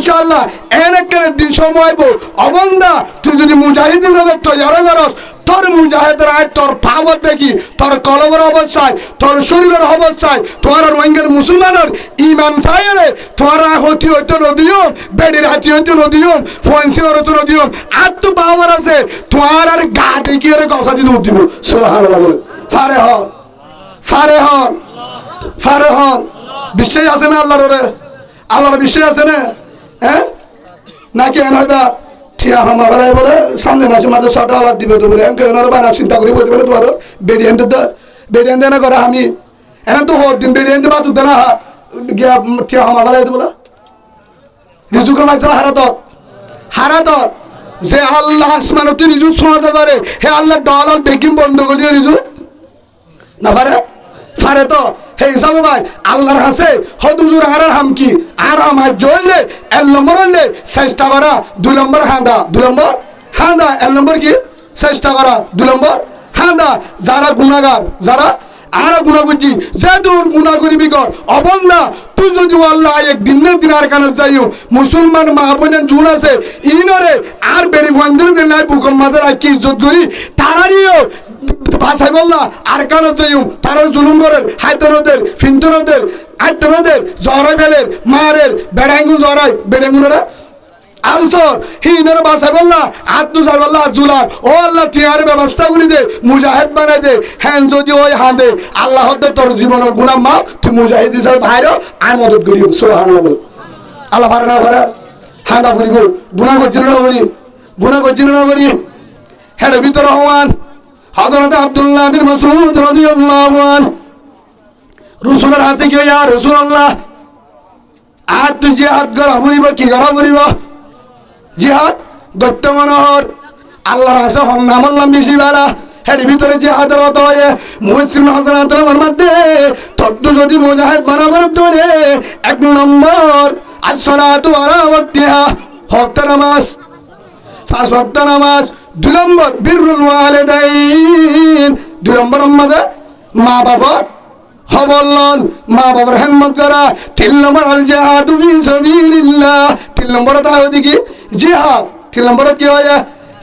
ইনশাআল্লাহ এনেকের দিন সময় বো অবন্দা তুই যদি মুজাহিদ হিসাবে তৈরি করস তোর মুজাহিদের আয় তোর পাওয়ার দেখি তোর কলমের অবস্থায় তোর শরীরের অবস্থায় তোমার রোহিঙ্গার মুসলমানের ইমান সাইরে তোমার হতি হইতে নদীও বেডির হাতি হইতে নদীও ফোয়েন্সিওর হইতে নদীও আর তো পাওয়ার আছে তোমার আর গা দেখি আর গসা দিতে উঠিব সুবহানাল্লাহ ফারে হন ফারে হন ফারে হন বিশ্বাস আছে না আল্লাহর বিশ্বাস আছে না হ্যাঁ নাকি এন হইবা ঠিয়া হামা বেলায় বলে সামনে মাসে মাঝে 6 ডলার দিবে তো বলে এমকে ওনারা বানা চিন্তা করি বলতে পারে তোমার বেডিয়ান দেনা করে আমি এনে তো হর দিন বেডিয়ান দেবা তো দেনা গিয়া ঠিয়া হামা বেলায় বলে রিজুকের মাইসা হারাত যে আল্লাহ আসমানতে রিজু শোনা যাবে পারে হে আল্লাহ ডলার বেকিং বন্ধ করে দিয়ে রিজু না পারে ফারে তো হে হিসাবে ভাই আল্লাহর হাসে হদুজুর আর হামকি আর আমার জ্বললে 1 নম্বর হলে চেষ্টা করা 2 নম্বর হাঁদা 1 নম্বর কি চেষ্টা করা 2 নম্বর হাঁদা যারা গুনাহগার যারা আর গুনাহ করছি যে তোর গুনাহ করিবি কর অবন্দা তুই যদি আল্লাহ একদিন না দিন আর কানে যাইও মুসলমান মা বোনের জুন আছে ইনরে আর বেরি বন্ধুর যে নাই বুকম মাদের কি ইজ্জত করি তারারিও ভাষায় বললা আর কানে যাইও তারা জুলুম করেন হাইতনদের ফিন্তনদের আইতনদের জরাই ফেলের মারের বেড়াঙ্গুন জরাই বেড়াঙ্গুনরা আনসর হিনের ভাষায় বললা আত্মু সার বললা জুলার ও আল্লাহ টিয়ার ব্যবস্থা করে দে মুজাহিদ বানাই দে হ্যাঁ যদি ওই হাঁদে আল্লাহ হতে তোর জীবনের গুনাহ মাফ তুই মুজাহিদ হিসাবে বাইরে আয় মদত করিও সুবহানাল্লাহ আল্লাহ পারে না পারে হাঁদা করিব গুনাহ করছিল না করি হ্যাঁ ভিতর হওয়ান হযরত আব্দুল্লাহ বিন মাসউদ রাদিয়াল্লাহু আনহু রাসূলের হাসে কি ইয়া রাসূলুল্লাহ আজ তুই জিহাদ করা করিব কি করা করিব জিহাদ গত্য মনোহর আল্লাহর হাসে নাম আল্লাহ বেশি বালা এর ভিতরে জিহাদের মতো হয় মুসলিম হযরতের মধ্যে তদ্দ যদি মুজাহিদ বরাবর ধরে 1 নম্বর আসসালাতু আলা ওয়াক্তিহা হক নামাজ 5 ওয়াক্ত নামাজ 2 নম্বর বিররুল ওয়ালিদাইন 2 নম্বর আমাদের মা বাবা হবলন মা বাবার খেদমত করা 3 নম্বর আল জিহাদু ফি সাবিলিল্লাহ 3 নম্বর তাহলে কি জিহাদ 3 নম্বর কি হয়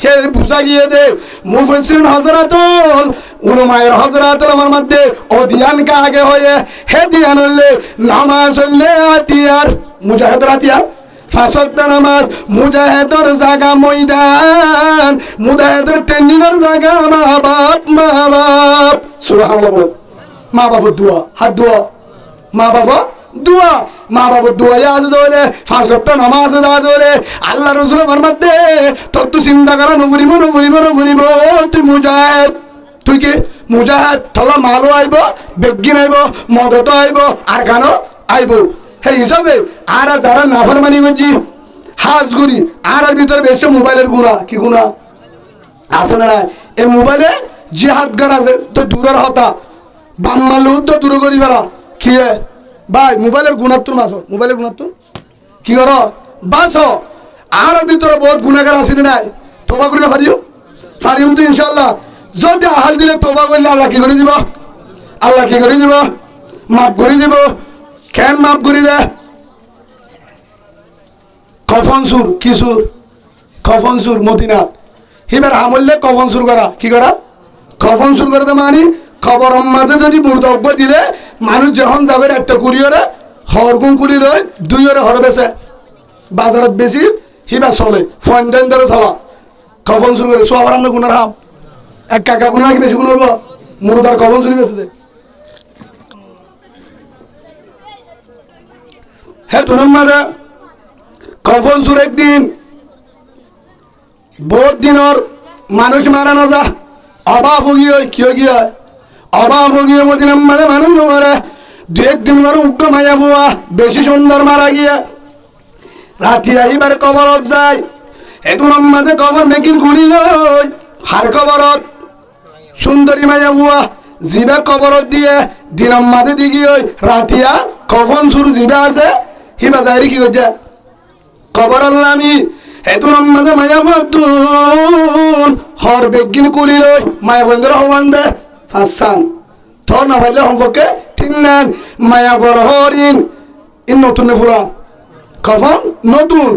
হে বুঝা গিয়ে দে মুফাসসিরিন হযরতুল উলামায়ে হযরতুল আমার মধ্যে অধিয়ান কা আগে হয়ে হে ধ্যান হলে নামাজ হলে আতিয়ার মুজাহিদ রাতিয়ার 5 ওয়াক্ত নামাজ মুজাহিদের জায়গা ময়দান মুজাহিদের ট্রেনিংয়ের জায়গা মা বাপ সুবহানাল্লাহ মা বাবার দোয়া হাত দোয়া মা বাবার দোয়া আজ দোলে 5 ওয়াক্ত নামাজ আদা দোলে আল্লাহ রাসূলের ফরমাতে তোর তো চিন্তা করা নগরিব তুই মুজাহিদ তুই কি মুজাহিদ তাহলে মালও আইব বেগিন আইব মদত আইব আর গানো আইব সেই হিসাবে আর যারা নাফরমানি করছি হাজ করি আর ভিতরে বেশি মোবাইলের গুণা কি গুণা আছে না এই মোবাইলে জিহাদ করা আছে তো দূরের হতা বাম্মালু তো দূর করি ফেলা কি ভাই মোবাইলের গুণাত্তর মাছ মোবাইলের গুণাত্তর কি কর বাস আর ভিতরে বহুত গুণাগার আছে নাই তোবা করে পারিও তো ইনশাল্লাহ যদি আহাল দিলে তোবা করলে আল্লাহ কি করে দিব মাফ করে দিব কেন মাফ করে দে কফন সুর মদিনাত এবার আমলে কফন সুর করা কি করা কফন সুর করতে মানি খবর মাঝে যদি মুর্দব্য দিলে মানুষ যখন যাবে একটা কুড়িয়রে হরগুন কুড়ি লয় 2 হর বেছে বাজারত বেশি হিবা চলে ফন্ডেন ধরে চলা কফন শুরু করে সবার আমরা গুণার হাম এক কাকা গুণা কি বেশি গুণ হবো মুর্দার কফন শুরু বেছে দে হ্যাঁ তোর মাঝে কফন সুর একদিন বহুত দিনের মানুষ মারা না যা অভাব হয়ে কি অভাব হয়ে মদিনার মাঝে মানুষ মারে 2 দিন মারে উগ্র মায়া বুয়া বেশি সুন্দর মারা গিয়া রাতি আইবার কবরত যায় এগুলোর মাঝে কবর মেকিং ঘুরি লই হার কবরত সুন্দরী মায়া বুয়া জিবা কবরত দিয়ে দিনের মাঝে দিগি ওই রাতিয়া কফন সুর জিবা আছে হিবা যায় কি করছে কবর আল্লামি এগুলোর মাঝে মায়া ফাতুন হর বেগিন করি লই মায়া বন্ধুরা হওয়ান দে ফাঁসান তোর না ভাইলে সম্পর্কে 3 নেন মায়া বর হরিন ইন নতুন ফুরান কখন নতুন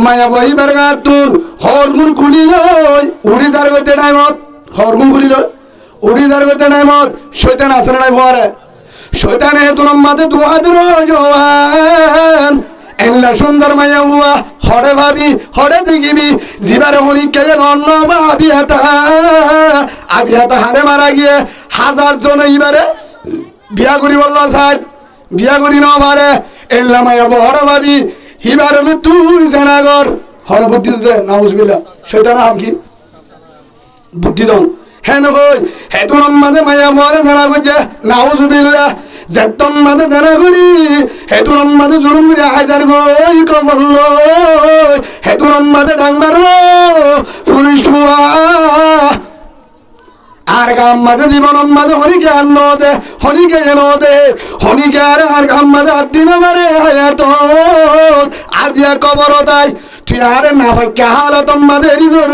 মায়া বহিবার গাতুন হরগুন খুলি লই উড়ি দার গতে টাইমত হরগুন খুলি লই উড়ি দার গতে টাইমত শয়তান আসরে নাই ভরে শয়তানে তোমার মাঝে দুহাদের জওয়ান এল্লা সুন্দর মায়া হুয়া হরে ভাবি হরে দেখিবি জিবারে হরিকে অন্য আবিহাতা হারে মারা গিয়ে 1000 জন এইবারে বিয়া করি বলল সাহেব বিয়া করি না পারে এল্লা মায়া হরে ভাবি হিবার হলে তুই জেনাগর হরে বুদ্ধি দিতে নাউজুবিল্লাহ শয়তান আম কি বুদ্ধি দন হ্যাঁ নকই হে তোমার মাঝে মায়া মরে জানা করছে নাউজুবিল্লাহ যেতন মাঝে জানা করি হে তোমার মাঝে জুলুম করে হাজার গই কমল হে তোমার মাঝে ডাঙ্গার পুলিশ হুয়া আর গাম মাঝে জীবন মাঝে হরিকে আন্ন দে হরিকে যেন দে হরিকে আর গাম মাঝে আদিন মারে হায়াত আজিয়া কবর তাই তুই আরে না ভাই কে হালত মাঝে রিজর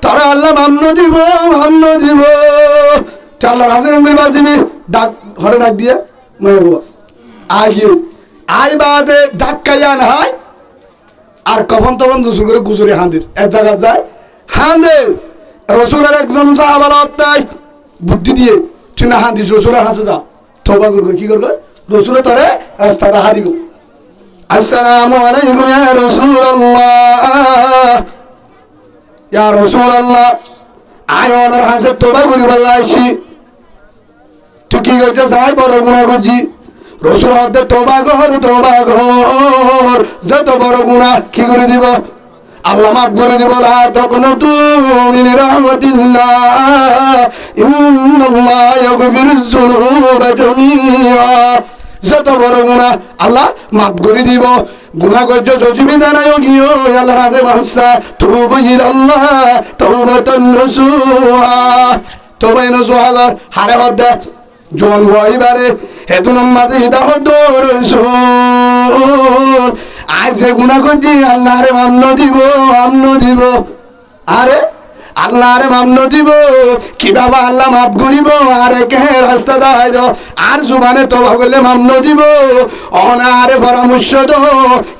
তোরা আল্লাহ মান্য দিব তুই আল্লাহ রাজেন বাঁচিবি ডাক হরে ডাক দিয়ে আগে আই বাদে ডাক কাইয়া না হয় আর কখন তখন দুসুর করে গুজরে হাঁদের এক জায়গা যায় হাঁদের রসুলের একজন সাহাবালত তাই বুদ্ধি দিয়ে তুই না হাঁদিস রসুলের হাসে যা তওবা করবে কি করবে রসুলে তোরে রাস্তাটা হারিব আসসালামু আলাইকুম ইয়া রাসূলুল্লাহ ইয়া রাসূলুল্লাহ আয় ওনার হাসে তওবা করি বললাইছি তুই কি করছিস আয় বড় গুনাহ করছি রসুল হতে তওবা কর যত বড় গুনাহ কি করে দিব আল্লাহ মাফ করে দিব লা তাকুনুতু মিন রাহমাতিল্লাহ ইন্নাল্লাহ ইয়াগফিরুয যুনুবা জামিআ যত বড় গুনাহ আল্লাহ মাফ করে দিব গুনাহ করছো জজিবিদা নাই গিয়ে আল্লাহ রাজে মাহসা তুবু ইলাল্লাহ তাওবাতান নসুহা তওবা নসুহা হারে হদে জন হইবারে হেতুন মাঝে হিদায়ত রসুল আজ যে গুনাহ করছি আল্লাহরে মান্য দিব আরে আল্লাহরে মান্য দিব কি বাবা আল্লাহ মাফ করিব আরে কে রাস্তা দেখাই দাও আর জুবানে তওবা করলে মান্য দিব অনারে পরামর্শ দাও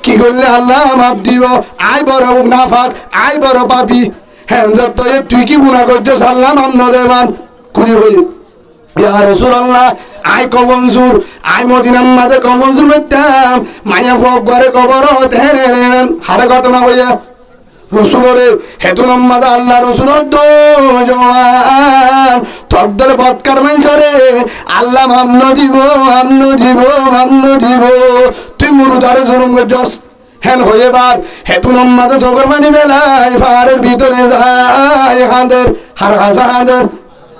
কি করলে আল্লাহ মাফ দিব আয় বড় নাফাক আয় বড় পাপী হ্যাঁ তুই কি গুনাহ করছিস আল্লাহ মান্য দেবান কুড়ি হই ইয়া রাসূলুল্লাহ আই কবনজুর আই মদিনার মাঝে কবনজুর করতাম মায়া ফক ঘরে কবর হেরেন হারে ঘটনা হইয়া রসুলের হেতু মাঝে আল্লাহ রসুল জওয়ান তদ্দল বৎকার মাইছরে আল্লাহ মান্য দিব তুই মুরুদারে জুলুম করছস হেন হয়ে বার হেতু মাঝে চোখের মানি বেলায় ফারের ভিতরে যায় হাঁদের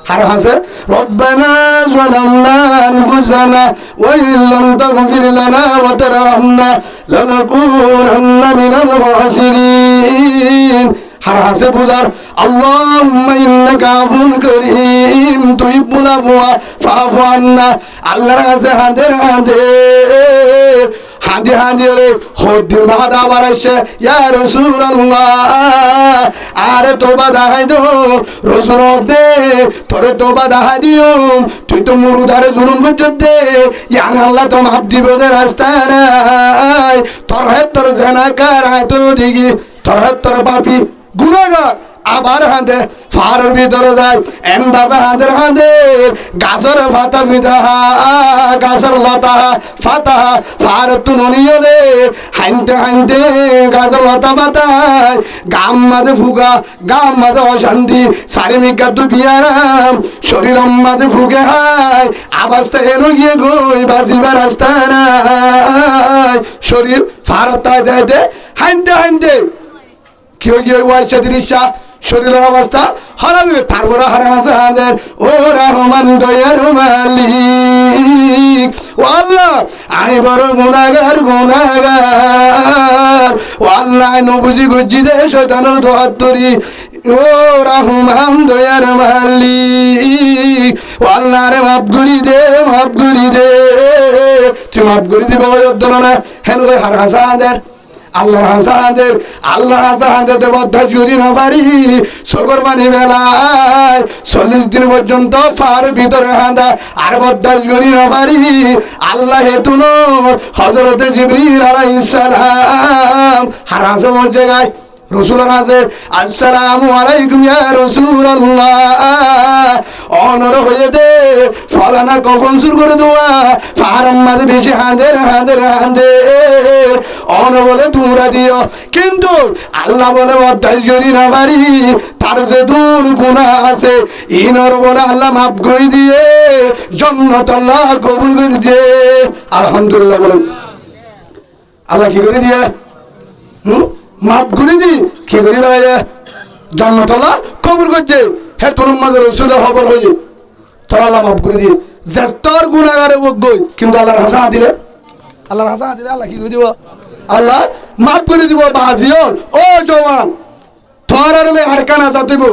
হার হাসে রব্বানা যালামনা আনফুসানা ওয়া ইল্লাম তাগফির লানা ওয়া তারহামনা লানাকুনান্না মিনাল খাসিরিন হার হাসে বুঝার আল্লাহুম্মা ইন্নাকা আফুন কারীম তুহিব্বুল আফওয়া ফাআফু আন্না আল্লাহর কাছে হাঁদে রে হদ্দিন বাহাদা আবার আসে ইয়া রাসূলুল্লাহ আরে তোবা দেখাই দো রসুল দে তোরে তোবা দেখাই দিও তুই তো মুরুদারে জুলুম করছিস দে ইয়ান আল্লাহ তো মাফ দিব দে রাস্তায় তোর জেনাকার আয় তো দিগি তোর পাপি গুনাহগার আবার হাঁদে ফারের ভিতরে যায় এম বাবা হাঁদের গাছের ফাতা ফিতা গাছের লতা ফাতা ফার তুনিলে হাইনতে গাছের লতা পাতায় গাম মাঝে ফুগা গাম মাঝে অশান্তি চারিমিকা দুপিয়ারাম শরীর মাঝে ফুগে হায় আবাসটা এলো গিয়ে গই বাঁচিবার রাস্তা নাই শরীর ফারত দেয় হাইনতে কেউ গিয়ে ওয়াইসা দিরিসা শরীরের অবস্থা হারাবে তারপরে হারামাসে হাজার ও রহমান দয়ার মালিক ও আল্লাহ আমি বড় গুনাহগার ও আল্লাহ নবুজি গুজি দে শয়তানের দোহাত্তরি ও রহমান দয়ার মালিক ও আল্লাহ রে মাফ করি দে তুই মাফ করে দিবে না হেন ওই হারামাসে হাজার আল্লাহ হাসানদের দেবতা জুরি না পারি সগর বানি বেলায় 40 দিন পর্যন্ত ফার ভিতরে হাঁদা আর বদ্দার জুরি না পারি আল্লাহ হেতুন হযরত জিবরিল আলাইহিস সালাম হারাসে মধ্যে গায় রসুলের হাতে আসসালামু আলাইকুম ইয়া রাসূলুল্লাহ অনর হয়ে দে ফলানা কখন শুরু করে দোয়া ফারাম মাঝে বেশি হাঁদের অন বলে তোমরা দিও কিন্তু আল্লাহ বলে অধ্যায় জরি না পারি তার যে দূর গুনাহ আছে ইনর বলে আল্লাহ মাফ করে দিয়ে জান্নাত আল্লাহ কবুল করে দিয়ে আলহামদুলিল্লাহ বলেন আল্লাহ কি করে দিয়ে মাফ করে দি কি করি ভাইয়া জান্নাত আল্লাহ কবুল করছে হে তোর মাঝে রসুলের খবর হয়ে তোর আল্লাহ মাফ করে দিয়ে যে তোর গুনাহগারে বকবই কিন্তু আল্লাহর হাসান দিলে আল্লাহ কি করে দিব আল্লাহ মাফ করে দিব বাজিও ও জওয়ান তোর আরকান আজাদ দিব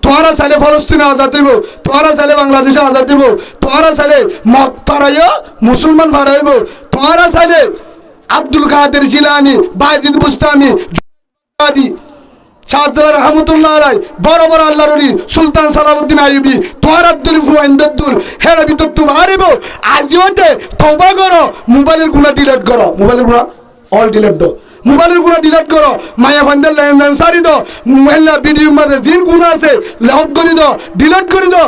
তোরা সালে ফলস্তিনে আজাদ দিব তোরা সালে বাংলাদেশে আজাদ দিব তোরা সালে মত পারাইও মুসলমান পারাইব তোরা সালে আব্দুল কাদের জিলানি বাইজিদ বুস্তামি শাহজালাল রহমতুল্লাহ আলাই বড় বড় আল্লাহর ওলি সুলতান সালাউদ্দিন আইয়ুবী তোর আব্দুল ফুয়াইন্দাতুল হেরা ভিতর তুমি হারিব আজিওতে তওবা করো মোবাইলের গুনাহ ডিলিট করো মোবাইলের গুনাহ অল ডিলিট দাও মোবাইলের গুনাহ ডিলিট করো মায়া ফান্ডেল লেনদেন সারি দাও মহিলা ভিডিও মধ্যে জিন গুনাহ আছে লক করে দাও ডিলিট করে দাও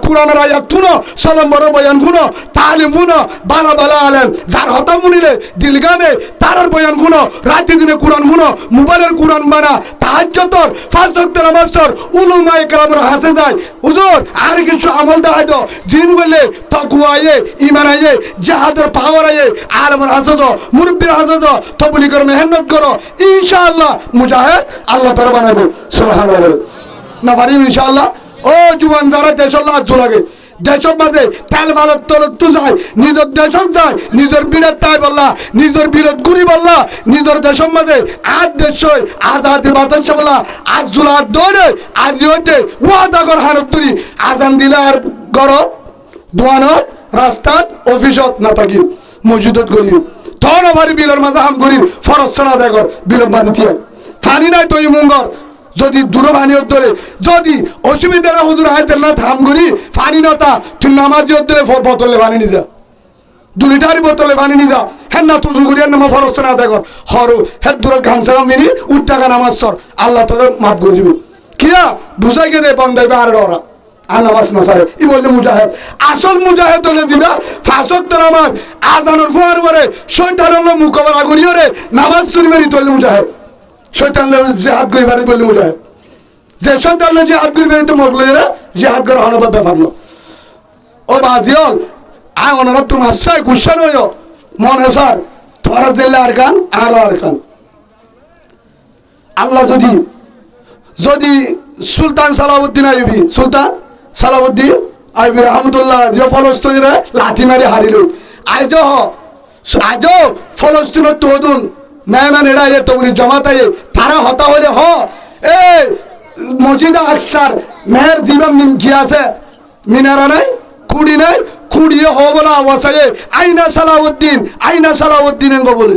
কোরআনের আয়াত শুনো সালাম বড় বয়ান শুনো তালিম শুনো বালা বালা আলেম যার হতা মুনিরে দিলগামে তারার বয়ান শুনো রাতে দিনে কোরআন শুনো মোবাইলের কোরআন বানা তাহাজ্জুদর 5 ওয়াক্ত নামাজ পড় উলামায়ে কেরামের হাসে যায় হুজুর আর কিছু আমল দেখাই দাও জিন বলে তাকওয়া আয়ে ঈমান আয়ে জিহাদের পাওয়ার আয়ে আলেমের হাসে দাও মুরব্বির হাসে দাও তবলিগের মেহনত করো ইনশাআল্লাহ মুজাহিদ আল্লাহ তাআলা বানাবো সুবহানাল্লাহ না পারি ইনশাআল্লাহ ও জুয়ান যারা দেশের লাজ লাগে দেশের মাঝে তেল ভালো তো যায় নিজের দেশক যায় নিজের বিরোধ তাই বললা নিজের বিরোধ ঘুরি বললা নিজের দেশের মাঝে আজ দেশ আজাদি বাতাস বললা আজ জুলার দৌড়ে আজ হইতে ওয়াদা কর হারত তুলি আজান দিলে আর গড় দোয়ানত রাস্তাত অফিসত না থাকি মসজিদত করি তোর বাড়ি বিলের মাঝে হাম করি ফরজ ছাড়া আদায় কর বিলের মাঝে দিয়ে পানি নাই তৈ মুঙ্গর যদি দূর পানি ধরে যদি অসুবিধা না হুজুর হাইতের না থাম করি পানি নতা তুই নামাজি ধরে বোতলে পানি নিয়ে যা 2 লিটার বোতলে পানি নিয়ে যা হ্যাঁ না তুই করিয়ার নামা ফরজ ছাড়া আদায় কর হরু হ্যাঁ দূর ঘামসা মিনি উঠ টাকা নামাজ সর আল্লাহ তোর মাফ করে দিব কিয়া বুঝাই গে দে বন্ধাইবে আর ওরা নামাজ নসারে ই বললে মুজাহিদ আসল মুজাহিদ হলে দিবা ফাঁসত নামাজ আজানোর ফোয়ার পরে শয়তানের মোকাবেলা করিও রে নামাজ শুনবেনি তোলে মুজাহিদ শয়তানের জিহাদ করি পারে বললে মুজাহিদ যে শয়তানের জিহাদ করি পারে তো মরলে রে জিহাদ করা হনবা ব্যাপার না ও বাজিল ওনারা তোমার সাই গুসা নয় মনে স্যার তোরা জেলে আরকান আর আরকান আল্লাহ যদি সুলতান সালাউদ্দিন আইয়ুবী সুলতান সালাউদ্দিন আইয়ুবী রহমতুল্লাহ যে ফলস্তিনে লাথি মারি হারিল আজও ফলস্তিনের তহদুন মেহমান এরা তবলি জমাতাই তারা হতা হলে এ মসজিদ আকসার মেহের দিবাম কি আছে মিনারা নাই খুঁড়ি নাই খুঁড়িয়ে বলা আওয়াজে আইনা সালাউদ্দিন এঙ্গ বলে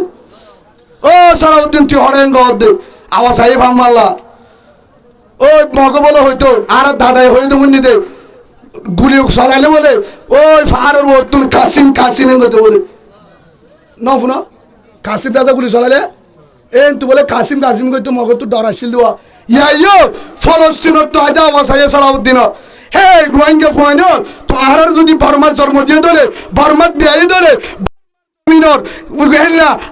ও সালাউদ্দিন তুই হরেঙ্গ দে আওয়াজ আই ভাম্মাল্লা ওই মগ বলে হইতো আর দাদাই হইতো মুন্নি দে গুলি চলাইলে বলে ওই ফাহারের ওতুন কাসিম এঙ্গতে বলে ন শুনো কাসিম দাদা গুলি চলাইলে তুই বলে কাসিম কইতো মগ তো ডরাইছিল দেওয়া ইয়ো ফলস্তিনত তো আজ আওয়াজ আই সালাউদ্দিন হে রোহিঙ্গা ফোন তো আর যদি বর্মার জন্ম দিয়ে ধরে বর্মাত বিয়ে ধরে জমিনের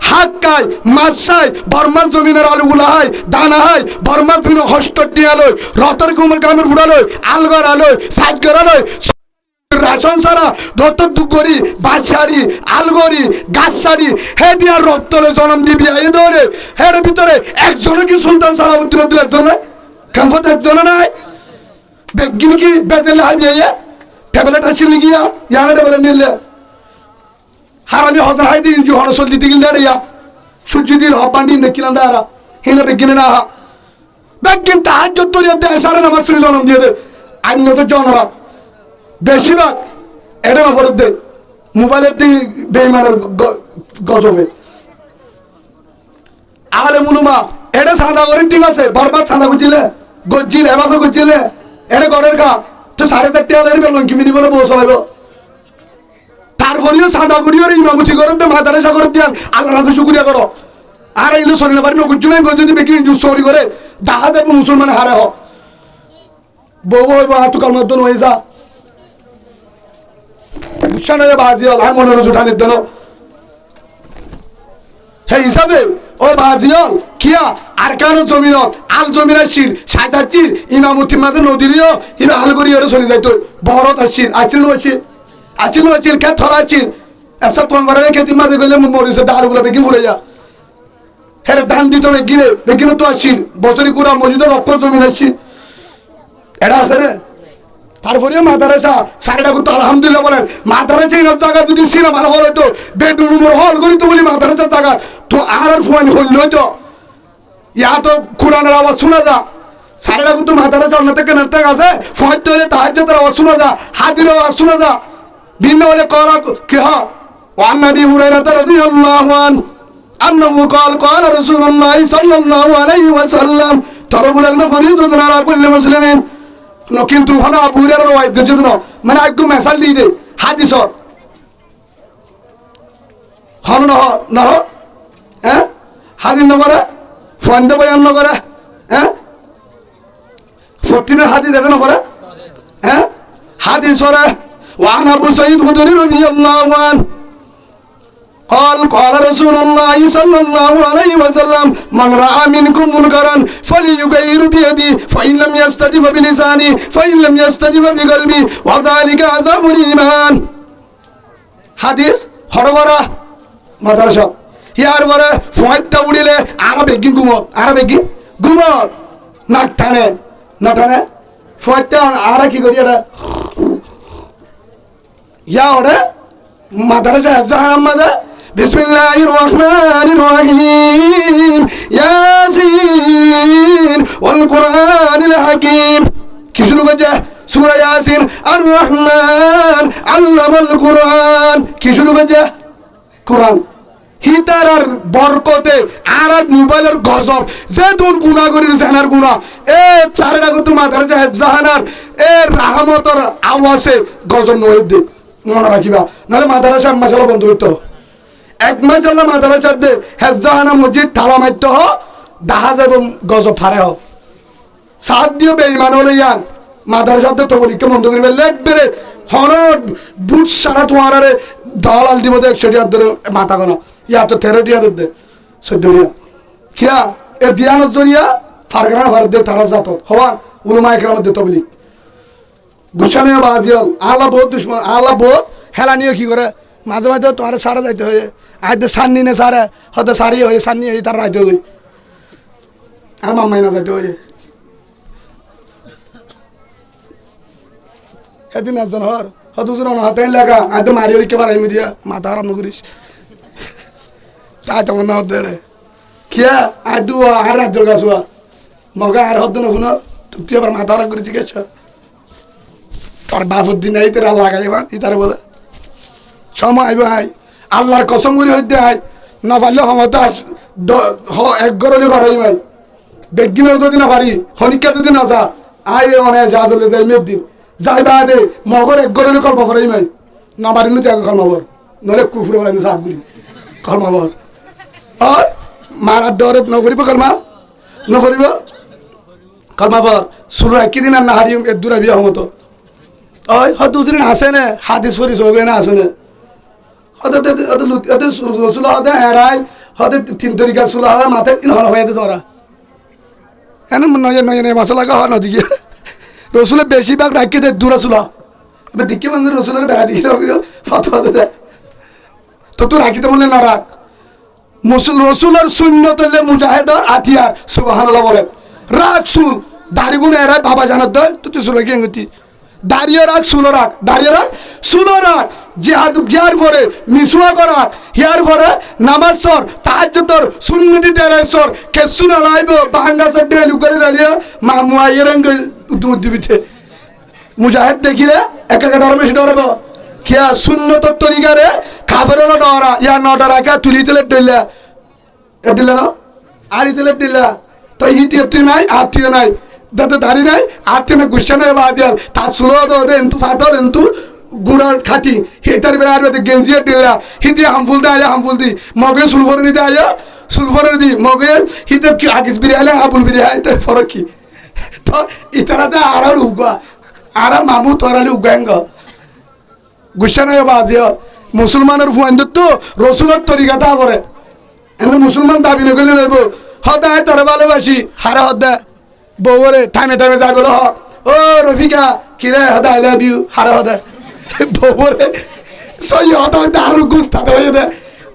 হাক্কায় মাছাই বর্মার জমিনের আলু গুলাহাই দানা হাই বর্মার ফিনো হস্ত টিয়ালই রতর কুমার কামের উড়ালই আলগর আলই সাজগর আলই রাশন সারা ধর দুগরি বাঁশারি আলগরি গাছ সারি হে দিয়ার রক্তলে জন্ম দিবি এই ধরে হের ভিতরে একজনে কি সুলতান সালাউদ্দিন দিল একজনে কেমন একজনে নাই বেগিন কি বেজেলে হাই বিয়ে ট্যাবলেট আসলে গিয়া ইয়ানা ট্যাবলেট নিলে হারামি হতার হাই দিন জু হরসল দিতে গেলে ইয়া সূর্য দিল হপান্ডি দেখিলাম দাঁড়া হেলে বেগিনে না বেগিন তাহাজ্জুদ তরিয়া দে সারা নামাজ শুনে জন্ম দিয়ে দে আইন তো জনরা বেশিরভাগ এটা না ফরত দে মোবাইলের দিকে বেইমানের গজবে আলে মুলুমা এটা সাদা করে ঠিক আছে বরবাদ সাদা করছিলে গজ্জিল এভাবে করছিলে এটা ঘরের কা তো 4,500 বেলন কিমি দিব বউ চলাইব তারপরেও সাদা করিও ইমামতি করত মাদারেসা করত দিয়ান আল্লাহ রাজা শুকরিয়া করো আর এইগুলো চলে না পারি নকুজুলাই যদি বেশি চুরি করে দেখা যাবে মুসলমান হারে হোক বউ হইব হাতু কালমার দন হয়ে যা বুঝছা নয় বাজি হল আর মনের জুঠানির দন হে হিসাবে ও বাজি হল কিয়া আর কেন জমিনত আল জমিন আসছিল সাজাচ্ছিল ইমামতির মাঝে নদীরও ইমা আল করি ওরা চলে যাইতো বহরত আসছিল আসছিল কে থরা আসছিল এসা তোমার খেতির মাঝে গেলে মরিছে দাঁড়গুলো বেশি ঘুরে যা হ্যাঁ ধান দিত বেগিনে তো আসছিল বছরি কুড়া মসজিদের অক্ষর জমিন আসছিল এটা আছে রে তারপরে মাদারেসা সারিটা করতো আলহামদুলিল্লাহ বলেন মাদারেসা এই জায়গা যদি সিনেমা হল হইতো বেডরুমের হল করি তো বলি মাদারেসার জায়গা তো আর ফোন হইল হইতো ইয়া তো কোরআনের আওয়াজ শোনা যা সারিটা করতো মাদারেসা অন্য থেকে নাটক আছে ফোন হলে তাহাজ্জুদের আওয়াজ শোনা যা হাদির আওয়াজ শোনা যা ভিন্ন হলে করা কি হয় ওয়ান নবী হুরায়রা রাদিয়াল্লাহু আনহু أنه قال رسول الله صلى الله عليه وسلم طلب العلم فريضة على كل مسلم কিন্তু হনা আবু হুরায়রা রাওয়ায়াতের জন্য মানে একদম মেসাল দিয়ে দে হাদিস হন ন হ্যাঁ হাদিস নম্বরে ফন্দ বয়ান নগরে হ্যাঁ 14 হাদিস এটা নগরে হ্যাঁ হাদিস ওরে ওয়ান আবু সাঈদ খুদরি রাদিয়াল্লাহু আনহু قال رسول الله صلى الله عليه وسلم من رأى منكم منكرا فليغير بيده فإن لم يستطع فبلسانه فإن لم يستطع فبقلبه وذلك عذاب الإيمان হাদিস হরবরা মাদ্রাসা ইয়ার পরে ফয়টা উড়িলে আরবে কি ঘুমত নাক টানে না টানে ফয়টা আর কি করি এটা ইয়া ওরে মাদ্রাসা জাহাম্মাদা بسم الله الرحمن الرحيم ياسين والقرآن الحكيم كيف نقول سورة ياسين الرحمن علم القرآن كيف نقول قرآن হিতারার বরকতে আর মোবাইলের গজব যে তোর গুণা করিস জানার গুণা এ চারটা কত মাথার জাহানার এ রাহমতর আওয়াজে গজব নয় দে মনে রাখিবা নাহলে মাদ্রাসা মাসালা বন্ধ হইতো এক মাস আল্লাহ মাদ্রাসার দে হেজাহানা মসজিদ ঠালা মারতে হ দেখা যাবে গজব ফারে হ সাত দিয়ে বেইমান হলে ইয়ান মাদ্রাসার তো পরীক্ষা বন্ধ করিবে লেখবে হনর বুট সারা তোমার দলাল দিব 100 টাকা ধরে মাথা কোনো ইয়া তো 13 টাকা দে 14 টাকা কিয়া এ দিয়ানত জরিয়া ফারগানা ভারত দে তারা জাত হওয়ার উলমা একরাম দে তবলি গুছানে বাজিয়াল আলা বহুত দুশমন আলা বহুত হেলানিও কি করে মাঝে মাঝে তোমার সারা যাইতে হয় আইতে সান্নি নে সারা হয়তো সারি হয়ে সান্নি হয়ে তার রাইতে হই আর মাম্মাই না যাইতে হয় সেদিন একজন হর হয়তো হাতে লেখা আইতে মারি রিকে বাড়াই দিয়া মাথা আরাম করিস তাই তেমন না হতে কিয়া আইদু আর রাজ্যর গাছুয়া মগা আর হতো না শুনো তুই আবার মাথা আরাম করে জিজ্ঞেস তোর বাপুদ্দিন এই তোরা লাগাই ইতারে বলে সময় ভাই আল্লাহর কসম করে হইতে হয় না পারলে ক্ষমতা এক গরলে বাড়াই ভাই বেগিনের যদি না পারি হনিকা যদি না যা আই মানে যা চলে যাই মেয়ের দিন যাই বা দে মগর এক গরলে কল্প করাই ভাই না পারি নো ত্যাগ কর্মাবর নলে কুফুরে বলে সাপ গুলি কর্মাবর হয় মারার ডরে নকরিব কর্মা নকরিব কর্মাবর শুরু একদিন আর না হারিম এর দূরে বিয়া হমতো ওই হয়তো দুদিন আসে না হাদিস ফরিস হয়ে না আসে না রসুল হতে হেরাই হতে 3 তারিখ সুলা মাথায় হল হয়ে যেত ওরা কেন নয় নয় মশলা হওয়া নদীকে রসুলের বেশিরভাগ রাখি দেয় দূরে সুলা এবার দিকে মানে রসুলের বেড়া দিকে ফতোয়া দেয় তো তুই রাখিতে বললে না রাখ রসুলের শূন্য তুললে মুজাহেদর আতিয়ার সুবহানাল্লাহ বলেন রাখ সুল দাড়ি গুণ এরাই বাবা জানার দয় তো তুই সুলে কি গতি দাঁড়িয়ে রাখ সুলো রাখ দাঁড়িয়ে রাখ সুলো রাখ জিয়ার করে মিসুয়া করা হিয়ার করে নামাজ সর তাহাজ্জুদর সুন্নতি তেরাইসর কেসু না লাইব বাঙ্গা সড্ডে লুকারে দাঁড়িয়ে মামুয়াইয়ের দুধ দিবিতে মুজাহিদ দেখিলে এক এক ধর্মে সেটা করব কিয়া সুন্নতর তরিকারে কাফের হলো ডরা ইয়া ন ডরা কা তুলি তেলে ডইলা এডিলে না আর ইতলে দিলা তো ইতি নাই আত্মীয় নাই যাতে দাড়ি নাই আত্মীয় না গুসা নাই বাজাল তা সুলো দে এন্তু ফাতল এন্তু গুড়ার খাটি হেতার বেলা আর গেঞ্জিয়ে দিলা হিতে হামফুল দে আয়া হামফুল দি মগে সুলফর নিতে আয়া সুলফরের দি মগে হিতে কি আগিস বিরে আলে আবুল বিরে আয় তাই ফরক কি তো ইতারাতে আর উগা আর মামু তোরালি উগাঙ্গ গুসা নাই বাজিও মুসলমানের ফুয়াইন্দর তো রসুলের তরিকা তা করে এমনি মুসলমান দাবি নকলে যাইব হদায় তোর ভালোবাসি হারা হদা বউরে টাইমে টাইমে যাই বলো ও রফিকা কিরে হদা আই লাভ ইউ হারা হদা বউরে সই হদা আর গুস্তা হয়ে দে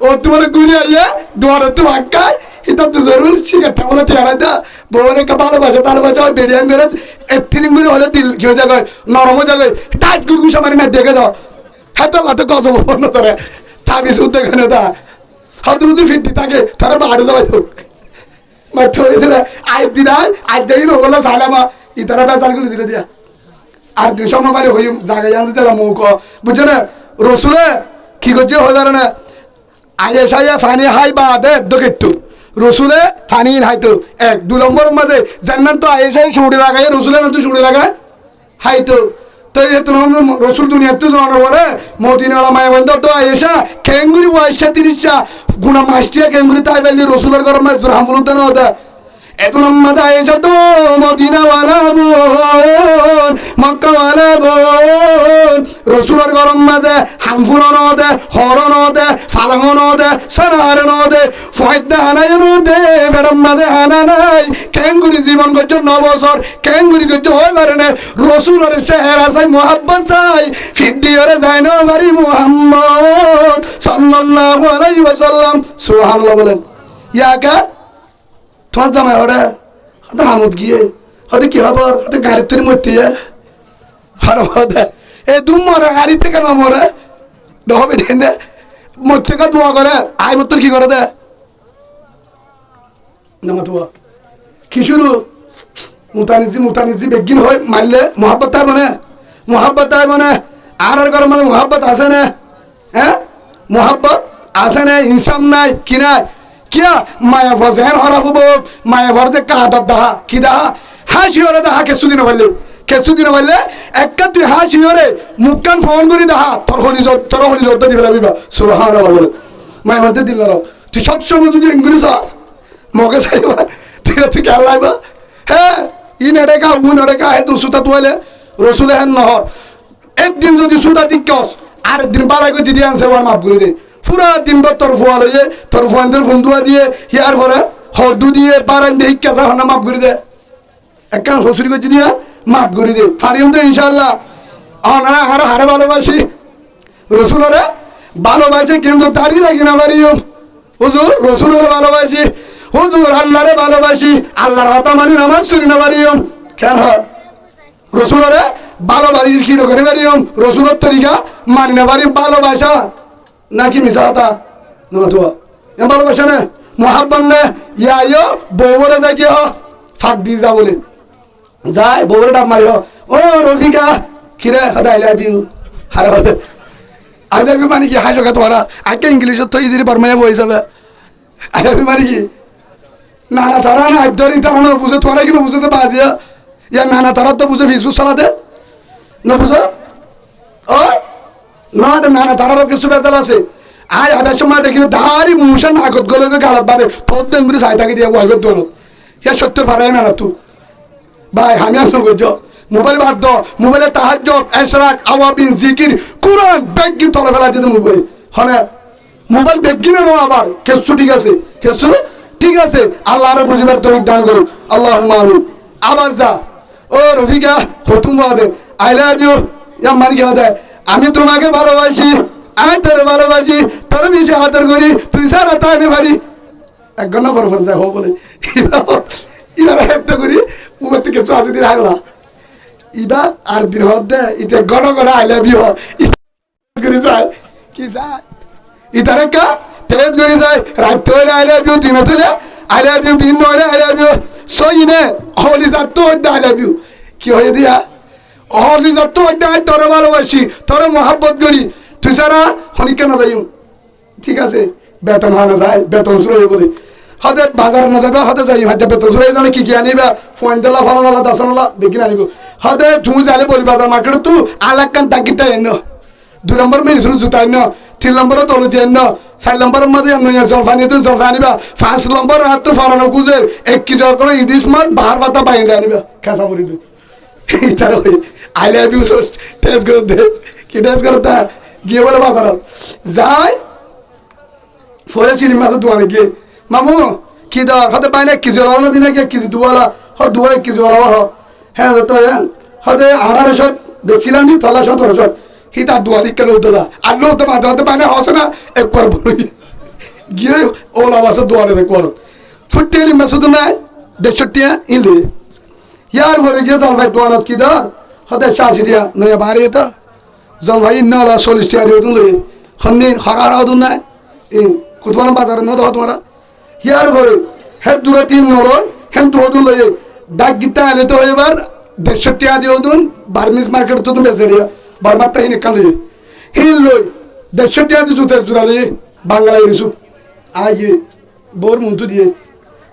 ও তোমার গুলি আইয়া তোমার তো আক্কায় এটা তো জরুর সিগারেটটা বলে তেরা দা বউরে কা ভালোবাসে ভালোবাসা বেরিয়ান বেরে এত্রিং গুলি হলে দিল কি হয়ে যায় নরম হয়ে যায় টাইট গুগুসা মারি না দেখে দাও হাতে লাতে গজব বন্ধ করে থাবি শুদ্ধ কেন দা হয়তো যদি ফিরতি থাকে তারা বাড়ি যাবে তো মাঠ হয়ে দিলে আজ দিন আজ যাই নগলা সালামা ইতারা বেচার করে দিলে দিয়া আর দুই সময় মানে হই জায়গা জানতে দিলাম মৌক বুঝছো না রসুলে কি করছে হয়ে দাঁড়া না আয়ে সাইয়া ফানি হাই বা দে দোকেট্টু রসুলে ফানি হাইতো এক 2 নম্বর মধ্যে জান্নান তো আয়ে সাই শুড়ে লাগায় রসুলে না তুই শুড়ে লাগায় হাইতো তো রসুল দুনিয়া তো জানার পরে মদিনালা মায়াবন্ধ তো আয়েশা কেঙ্গুরি বয়সা 30 গুণা মাসটিয়া কেঙ্গুরি তাই বেলি রসুলের গরম রামবুলুদ্দান হতা এখন আমাদের আয়েশা তো মদিনাওয়ালা বোন মক্কাওয়ালা বোন রসুলের গরম মাঝে হামফুর নদে হর নদে ফালাঙ্গ নদে সানার নদে ফয়দা হানাই নদে ফেরম মাঝে হানা নাই কেঙ্গুরি জীবন করছে 9 বছর কেঙ্গুরি করছে হয়ে পারে না রসুলের শেহরা চাই মোহাব্বত চাই ফিদ্দিওরে যায় না বাড়ি মুহাম্মদ সাল্লাল্লাহু আলাইহি ওয়াসাল্লাম সুবহানাল্লাহ বলেন ইয়াকা তোমার জামাই ওরা হয়তো হামুদ গিয়ে হয়তো কি খবর হয়তো গাড়ির তৈরি মরতে যায় আর হতে এই দু মরে গাড়ি থেকে না মরে ডবে ঢেন্দে মোর থেকে দোয়া করে আই মত কি করে দে না দোয়া কি শুরু মুতানিজি বেগিন হয় মারলে মোহাব্বত তাই মানে আর ঘর মানে মোহাব্বত আছে না হ্যাঁ মোহাব্বত আছে না ইনসাম নাই কি নাই কিয়া মায়া ভজেন হরা হব মায়া ভরতে কাদত দাহা কি দাহা হাসি হরে দাহা কেসু দিন বললে একটা তুই হাসি হরে মুখকান ফোন করি দাহা তোর হরি জোর দিবে রাবিবা সুবহানাল্লাহ বলে মায়া ভরতে দিল না তুই সবসময় যদি ইংলিশ আস মগে চাইবা তুই খেয়াল লাগবা হ্যাঁ ই নেড়েকা উ নেড়েকা হে তুই সুতা তুয়ালে রসুলে হেন নহর একদিন যদি সুতা দিকস আর একদিন বালাই করে দিদি আনছে আমার মাফ করে দে পুরা দিনবার তোর ফোয়া লইয়ে তোর ফোয়ানদের ফোনদুয়া দিয়ে হিয়ার পরে হরদু দিয়ে বারান দিয়ে হিক্কা হনা মাফ করে দে একখান হসুরি করছি দিয়া মাফ করে দে ফারিম তো ইনশাল্লাহ অনারা হারে হারে ভালোবাসি রসুলরে ভালোবাসি কিন্তু তারই রাখি না পারিও হুজুর রসুলরে ভালোবাসি হুজুর আল্লাহরে ভালোবাসি আল্লাহর কথা মানি নামাজ শুনি না পারিও কেন হয় রসুলরে ভালোবাসি কি করে পারিও রসুলের তরিকা মানি না পারি ভালোবাসা নাকি মিশা হতা নতুয়া এ ভালোবাসা না মোহাব্বত না ইয়া বউরে যাই কি ফাঁক দিয়ে যা বলে যায় বউরে ডাক মারি ও রফিকা কিরে হদা আই লাভ ইউ হারে হতে আই লাভ ইউ মানে কি হাসো কা তোমারা আগে ইংলিশত তো ইদিরি বারমায়া বই যাবে আই লাভ ইউ মানে কি নানা তারা না আইদরি তারা না বুঝে তোরা কি বুঝতে বাজিয়া ইয়া নানা তারা তো বুঝে ফেসবুক চালাতে না বুঝো ও না নানা তারারও কিছু বেতাল আছে আয় আবার সময় দেখি দাঁড়ি মুসা নাকত গলে গালাত বাদে তোর দিন করে চাই থাকি দিয়ে ওয়াইফের দোনো ইয়া সত্য ফারাই না তুই ভাই আমি আর নগজ মোবাইল বাদ দ মোবাইলে তাহাজ্জুদ ইশরাক আওয়াবিন জিকির কোরআন বেগিন তলে ফেলা দিতে মোবাইল হনে মোবাইল বেগিনে নো আবার কেসু ঠিক আছে আল্লাহর বুঝিবার তৌফিক দান করুন আল্লাহুম্মা আমিন আবার যা ও রফিকা হতুম বাদে আই লাভ ইউ ইয়া মার গিয়া দে আমি তোমাকে ভালোবাসি আমি তোর ভালোবাসি তোর বেশি আদর করি তুই সারা তাই পারি এক ঘন্টা পর পর যাই হোক বলে এবার একটা করি মুখের থেকে চুয়াশি দিন আগলা ইবা আর দিন হত দে ইটা ঘন ঘন আই লাভ ইউ করে যায় কি যায় ইতার একটা তেজ করে যায় রাত হইলে আই লাভ ইউ দিন হইলে আই লাভ ইউ দিন হইলে আই লাভ ইউ সই নে হলি যাত তো আই লাভ ইউ কি হয়ে দিয়া হলি যাত তো তোর ভালোবাসি তোর মহাব্বত করি তুই সারা হনি কেন যাই ঠিক আছে বেতন হানা যায় বেতন শুরু হয়ে বলে হতে বাজার না যাবে হতে যাই ভাই যাবে তো জোরে জানে কি আনিবা ফোনডালা ফলানালা দাসনালা বিক্রি আনিব হতে তুমি যালে বলি বাজার মার্কেট তু আলাকান তাকিটা এনো 2 নম্বর মেসুর জুতা এনো 3 নম্বর তলুতি এনো 4 নম্বর মাঝে এনো জলফানি তো জলফানি বা 5 নম্বর হাত তো ফলানো কুজের 1 কেজি করে ইদিস মাছ বাহার পাতা বাইরে আনিবা খাসা পড়ি দু তার ওই আই লাভ ইউ টেস্ট করে দে কি টেস্ট করতা গিয়ে বলে বাজার যাই ফলে চিনি মাছের দোকানে গিয়ে মামু কি দর হতে পাই না 1 কেজি ওলা দিনে 1 কেজি দুয়ালা হ 1 কেজি ওলা হ্যাঁ তো হতে 1800 দেখছিলাম নি তলা 1700 হিতা দুয়ারি কেন হতো না আর লোক তো মাথা হতে পাই না হসে না একবার বলি গিয়ে ওলা মাছের দোয়ারে কর ফুটতে এলি মাছ তো নাই 150 টাকা ইলি ইয়ার ভরে গিয়ে জলভাই দোয়ার কি দর হতে 80 টাকা নয়া বাড়ি তো জলভাই ইন্না 40 টাকা দিয়ে দিলে হন্নি হরারা দু নাই কোথাও বাজারে ন দাও তোমরা ইয়ার ঘরে হেড দূরে 3 নরয় হেন তো দু লয়ে ডাক গিতা আলে তো এবার 150 টাকা দিও দুন বার্মিস মার্কেট তো বেচে দিয়া বারমাত্তা হিনে কালে হিল লই 150 টাকা দি জুতে জুরালে বাংলা ইরিসু আগে বোর মুন্টু দিয়ে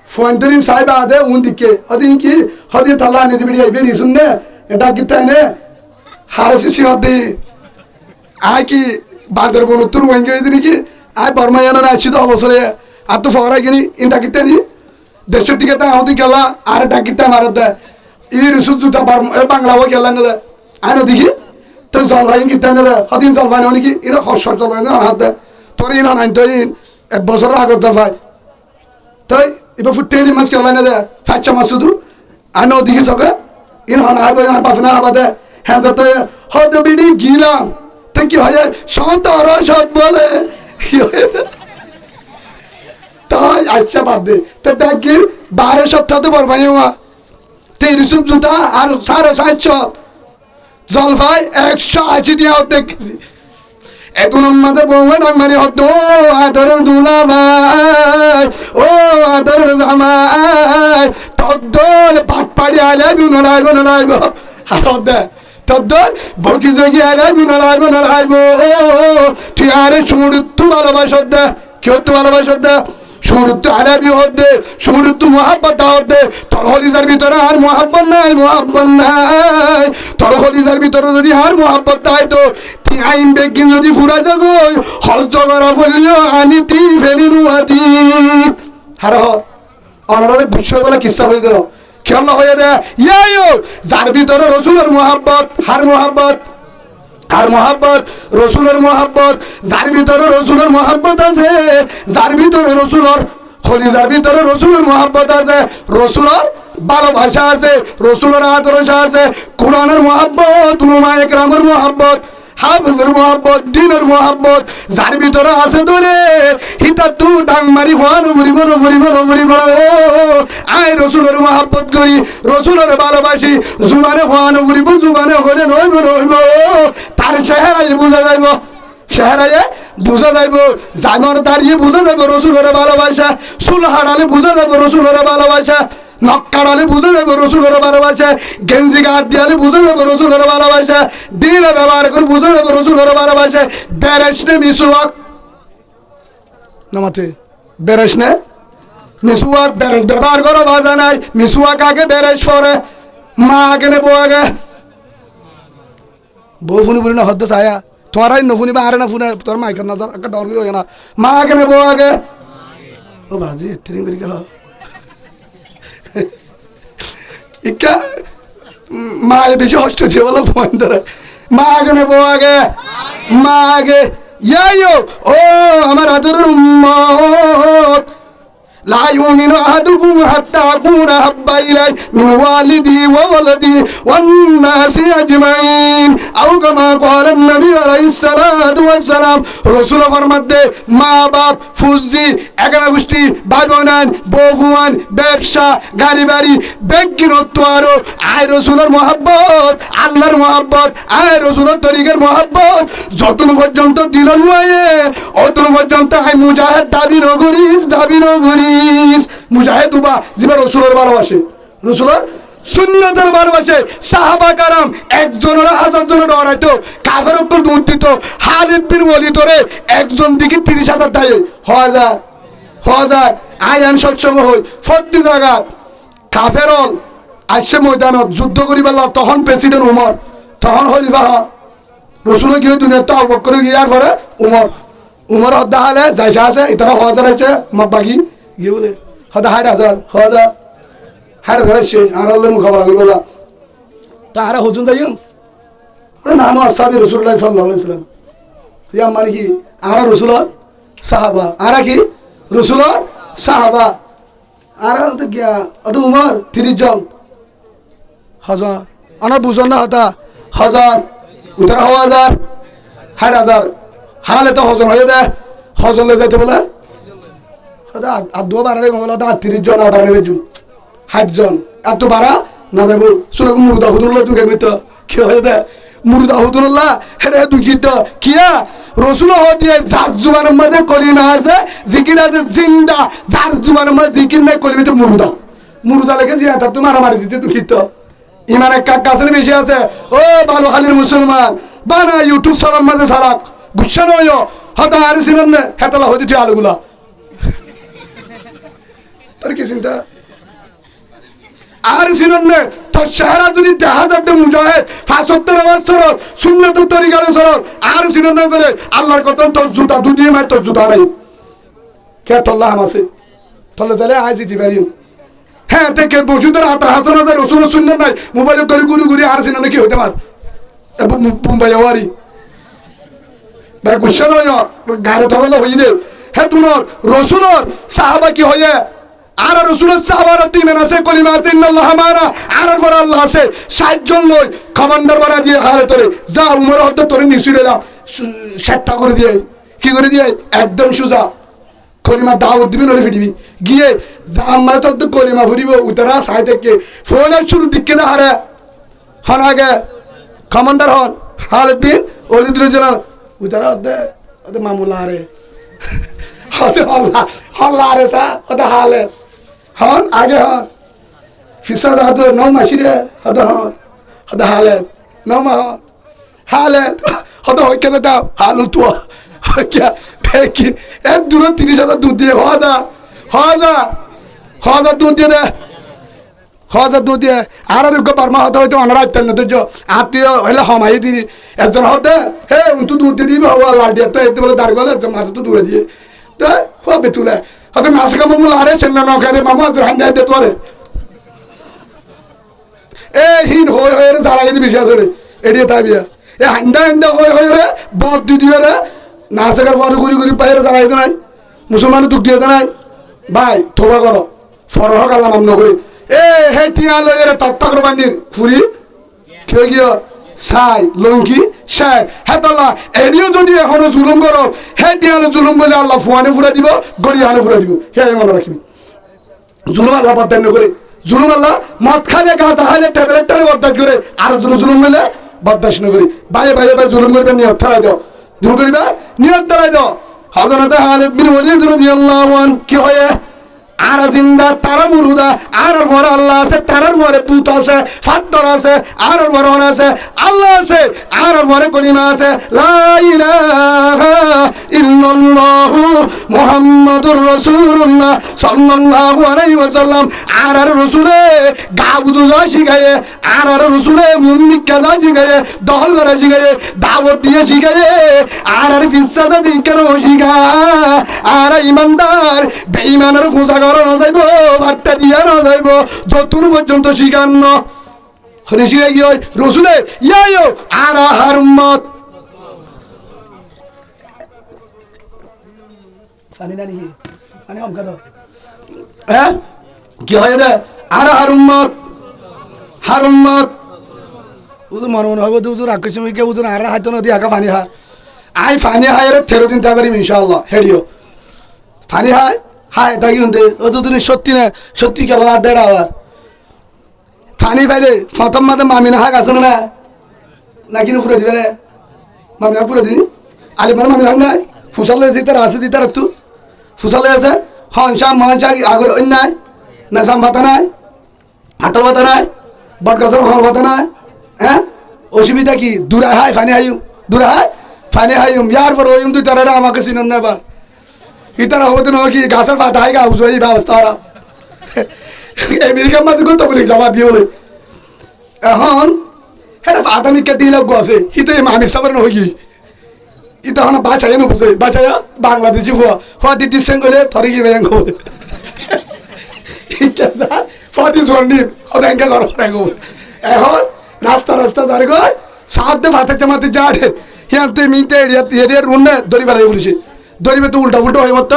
ফোনটরিন সাহেব আদে উন দিকে হদি কি হদি তালা নে দিবি আইবে রিসুন নে এটা গিতা নে হারসি সিহদি আই কি বাদর বল তুর ওয়াঙ্গে দিনি কি আই বর্মায়ানা না আছি 10 বছরে আর তো ফরাই কিনি ইনটা কিতে নি 150 টাকা তা হদি গেলা আর ডাকিতে মারতে ই রিসু জুতা বাংলা ও গেলা না আনো দেখি তো জলভাই কিতে না হদি জলভাই নি কি ইরা খরচ জলভাই না হাত তোর ইনা নাই তো 1 বছর আগে জলভাই তাই এবার ফুটেলি মাছ গেলা না দে ফাচ্চা মাছ শুধু আনো দেখি সবে ইন হন আর বই আর বাফনা আবাদে হ্যাঁ তো হতে বিডি গিলাম তো কি হয় সন্তর সব বলে তাই আচ্ছা বাদ দে তো ডাকির 12 সপ্তাহ তো বরবাই হওয়া 30 জুতা আর 750 জলভাই 180 দিয়া দেখছি এখন আমাদের বউয়ের মানে হতো আদর দুলা ভাই ও আদর জামাই তদ্দর পাট পাড়ি আলে বিনলাইব আর দে তদ্দর বকি জগি আলে বিনলাইব তুই আরে সুমৃত্যু ভালোবাসত দে কেউ তো ভালোবাসত দে সুমৃত্যু আরবি হতে সুমৃত্যু মোহাব্বত হতে তোর হলিজার ভিতরে আর মোহাব্বত নাই তোর হলিজার ভিতরে যদি আর মোহাব্বত তাই তো তুই আইন বেগিন যদি ফুরা যাব হজ জগরা ফলিও আনি তি ফেলি রুয়াতি হার অনরে বুঝছো বলে কিসা হয়ে গেল খেলা হয়ে দে ইয়াইও যার ভিতরে রসুলের মোহাব্বত আর মোহাব্বত রসুলের মোহাব্বত যার ভিতরে রসুলের মোহাব্বত আছে যার ভিতরে রসুলের খলিজার ভিতরে রসুলের মোহাব্বত আছে রসুলের ভালোবাসা আছে রসুলের আদর্শ আছে কোরআনের মোহাব্বত উলামায়ে কেরামের মোহাব্বত হাফেজের মোহাব্বত দ্বীনের মোহাব্বত যার ভিতরে আছে ধরে হিতা তু ডাং মারি হওয়ানো ঘুরিব আয় রসুলের মোহাব্বত করি রসুলের ভালোবাসি জুবানে হওয়ানো ঘুরিব জুবানে হলে রইব তার চেহারায় বোঝা যাইব চেহারায় বোঝা যাইব জামর দাঁড়িয়ে বোঝা যাইব রসুলের ভালোবাসা চুল হারালে বোঝা যাইব রসুলের ভালোবাসা নখ কাটালে বুঝে যাবে রসুলের ভালোবাসা গেঞ্জি গাছ দিয়ালে বুঝে যাবে রসুলের ভালোবাসা দিলে ব্যবহার করে বুঝে যাবে রসুলের ভালোবাসা বেরেস নে মিসুয়াক নামাতে বেরেস নে মিসুয়াক বেরেস ব্যবহার করো ভাজা নাই মিসুয়াক আগে বেরেস পরে মা আগে নে বউ আগে বউ ফুনি বলি না হদ্দ ছায়া তোমারাই নফুনি বা আরে না ফুনে তোর মাইকের না একটা ডর হয়ে না মা আগে নে বউ আগে ও ভাজি তিন করে কে ইকা মা বেশি কষ্ট দিয়ে বলো ফোন ধরে মা আগে নেবো আগে মা আগে ইয়াইও ও আমার আদরের উম্মত লা ইউমিনু আহাদুকুম হাত্তা আকুনা হাব্বা ইলাই মিন ওয়ালিদি ওয়া ওয়ালাদি ওয়ান নাসি আজমাইন আও কামা ক্বালা নবী আলাইহিস সালাতু ওয়াস সালাম রাসূল ফরমাতে মা বাপ ফুজি এগারো গোষ্ঠী ভাই বোনান বউয়ান ব্যবসা গাড়ি বাড়ি বেগিরত্ব আরো আয় রসুলের মহব্বত আল্লাহর মহব্বত আয় রসুলের তরিকের মহব্বত যতন পর্যন্ত দিল নয় অতন পর্যন্ত আয় মুজাহিদ দাবি নগরিস মুজাহিদ উবা যিবা রসুলের ভালোবাসে রসুলের সুন্নতের ভালোবাসে সাহাবা কারাম একজনের 1000 জনের ডরাইতো কাফের উপর দুধ দিত খালিদ বিন ওয়ালিদ ধরে একজন দিকে 30,000 দেয় হওয়া যায় আইন সৎসঙ্গ হই প্রতি জায়গা কাফেরল আসছে ময়দানত যুদ্ধ করি পেলা তখন প্রেসিডেন্ট উমর তখন হলিফা রসুল গিয়ে দুনিয়া তো অবক্করে গিয়ার পরে উমর হদ্দা হালে যাইসা আছে ইতারা হাজার আছে বাকি গিয়ে বলে হদা 60,000 আসছে আর আল্লাহর মুখাবলা করি বলা তা আরা হজুন যাইম নানু আসাবি রসুল্লাহ সাল্লাল্লাহু আলাইহি ওয়াসাল্লাম ইয়া মানে কি আরা রসুলর সাহাবা আরা কি রসুলর সাহাবা আরা তো গিয়া অত উমর 30 জন হাজার আনা বুঝন না হতা হাজার উতরা 60,000 হালে তো হজন হয়ে দে হজন লে যাইতে বলে হতা আর দো বারা বলে 30 জন 60 জন এত বারা না যাইব শুনে মুর্দা হুদুল্লাহ দুকে মিত কি হয়ে দে মুর্দা হুদুল্লাহ হেরে দুকিত কিয়া রসুল হদিয়ে যার জুবানের মাঝে কলিমা আছে জিকির আছে জিন্দা যার জুবানের মাঝে জিকির নাই কলিমা তো মুর্দা লেগে জিয়া তা তোমার মারি দিতে দুঃখিত ইমানের কাছে বেশি আছে ও ভালো খালির মুসলমান বানা ইউটিউব সবার মাঝে সারাক গুচ্ছা নয় হতা আর ছিলেন না হেতলা হইতে তুই আলুগুলা তোর কি চিন্তা আর ছিলেন না তোর চেহারা যদি 10,000 মুজাহিদ 75 নামাজ সরল সুন্নত তরিকার সরল আর ছিলেন না বলে আল্লাহর কথা তোর জুতা দুদিয়ে মার তোর জুতা নাই কে তল্লাহ আছে তলে তলে আজ দিতে পারি হ্যাঁ দেখে বসুদের হাতে হাসান হাজার রসুন শুনলেন নাই মোবাইলে করে ঘুরি আর ছিলেন কি হইতে পার মুম্বাই যাওয়ারি ভাই গুসা নয় গাড়ি থাকলে হয়ে দে হ্যাঁ তোমার রসুলর সাহাবা কি হয়ে আর রসুলের সাহাবার তিন আছে কলিমা আছে ইন্নাল্লাহ মানা আর ঘর আল্লাহ আছে 60 জন লই কমান্ডার বানা দিয়ে হালে তোরে যা উমর হতে তোরে নিশুরে দাও সেটটা করে দিয়ে কি করে দিয়ে একদম সোজা কলিমা দাওয়াত দিবি নলে ফিটিবি গিয়ে যা আমরা তো কলিমা ফুরিব উতরা সাই থেকে ফোনের শুরু দিকে দা হারে হন আগে কমান্ডার হন হালে দিন ওলিদুল জন উতরা ওদের মামুলা আরে হতে হল্লা আরে সা ওদের হালে হন আগে হন ফিসাদ হাত নৌ মাসিরে হতে হন হতে হালে নৌমা হন হালে হতে হইকে দাও হালু তো হইয়া দেখি এক দূরে 30,000 দুধ দিয়ে হাজার দুধ দিয়ে দে হাজার দুধ দিয়ে আর বার্মা হতে হয়তো অনারা আত্যান্ন ধৈর্য আত্মীয় হইলে হমাই দিবি একজন হতে হে তুই দুধ দিয়ে দিবি হওয়া লাল দিয়ে তো এতে বলে দাঁড় গেলে একজন মাছ তো দূরে দিয়ে তো হবে তুলে হয়তো মাছ কামড় আরে সেনা নৌকারে মামা আছে হান্ডা দিয়ে তোরে এ হিন হয়ে রে জ্বালাই দিবি বেশি আছে রে এড়িয়ে থাকবিয়া এ হান্ডা হয়ে রে বদ দিয়ে রে নাচেকার পরে ঘুরি বাইরে জ্বালাই নাই মুসলমানের দুঃখ দিয়ে নাই ভাই থোবা করো ফরহ কালাম আম নকরি এ হে টিয়া লই রে তত্তাকর বান্দির ফুরি কে গিয়ে সাই লঙ্কি সাই হেতলা এডিও যদি এখনো জুলুম করো হে টিয়ালে জুলুম বলে আল্লাহ ফুয়ানে ফুরা দিব গরিয়ানে ফুরা দিব হে মনে রাখবি জুলুম আল্লাহ বদান করে জুলুম আল্লাহ মদ খালে গা তাহলে ট্যাবলেটটারে বদান করে আর জুলুম বলে বদাস না করি ভাই জুলুম করবে নিয়ত ঠাড়াই দাও দূর করিবা নিয়ত ঠাড়াই দাও হযরত খালিদ বিন ওয়ালিদ রাদিয়াল্লাহু আনহু কি হয় আর জিন্দা তারা মুরুদা আর ঘরে আল্লাহ আছে তারার ঘরে পুত আছে ফাত্তর আছে আর ঘরে আছে আল্লাহ আছে আর ঘরে কলিমা আছে লা ইলাহা ইল্লাল্লাহু মুহাম্মাদুর রাসূলুল্লাহ সাল্লাল্লাহু আলাইহি ওয়াসাল্লাম আর রাসূলে গাউদু শিখায়ে আর রাসূলে মুমিকা শিখায়ে দহল করে শিখায়ে দাওয়াত দিয়ে শিখায়ে আর ফিসাদা দিকের শিখা আর ইমানদার বেঈমানের খোঁজা না যাইব বার্তা দিয়া না যাইব যতক্ষণ পর্যন্ত শিখান্ন শিখে গিয়ে রসুলে ইয়াইও আর আহার উম্মত হ্যাঁ কি হয় রে আর আহার উম্মত উজুর মনে মনে হবে উজুর আকস্মিক উজুর আর হাইতো নদী আঁকা পানি হার আই পানি হাই রে 13 দিন থাকারিম ইনশাআল্লাহ হেডিও পানি হাই হাই তাই কিন্তু ও তো তুমি সত্যি গেল আর দেড় আবার ফানি ফাইলে প্রথম মাঝে মামিনা হাক আছে না নাকি ফুরে দিবে রে মামিনা ফুরে দিবি আলিমার মামিনা হাক নাই ফুসালে দিতার আছে দিতার একটু ফুসালে আছে হনসা মহনসা আগর নাই নেশাম ভাতা নাই হাটল ভাতা নাই বটগাছের ফল ভাতা নাই হ্যাঁ অসুবিধা কি দূরে হাই ফানি হাইম দূরে হাই ফানি হাইম ইয়ার পর ওইম তুই তারা আমাকে চিনন না এবার ইতারা হতে নয় কি গাছের পাতা হাই গাছ এই ব্যবস্থা ওরা আমেরিকার মাঝে করতে বলি জমা দিয়ে বলে এখন হ্যাঁ আদামিকা দিয়ে লোক আছে হিতে আমি সাবার নয় কি ইতা হন বাঁচাই না বুঝে বাঁচাই বাংলাদেশি হওয়া দিদি সেন করে ধরে কি ব্যাংক হবে ফটি জন্ডি ব্যাংকে ঘর এখন রাস্তা রাস্তা ধরে গয় সাত দে ভাতে জামাতে যাড়ে হিয়াতে মিতে এরিয়ার রুন্ডে দড়ি বেড়াই বলেছে দড়ি বেতে উল্টা উল্টো হয়ে মত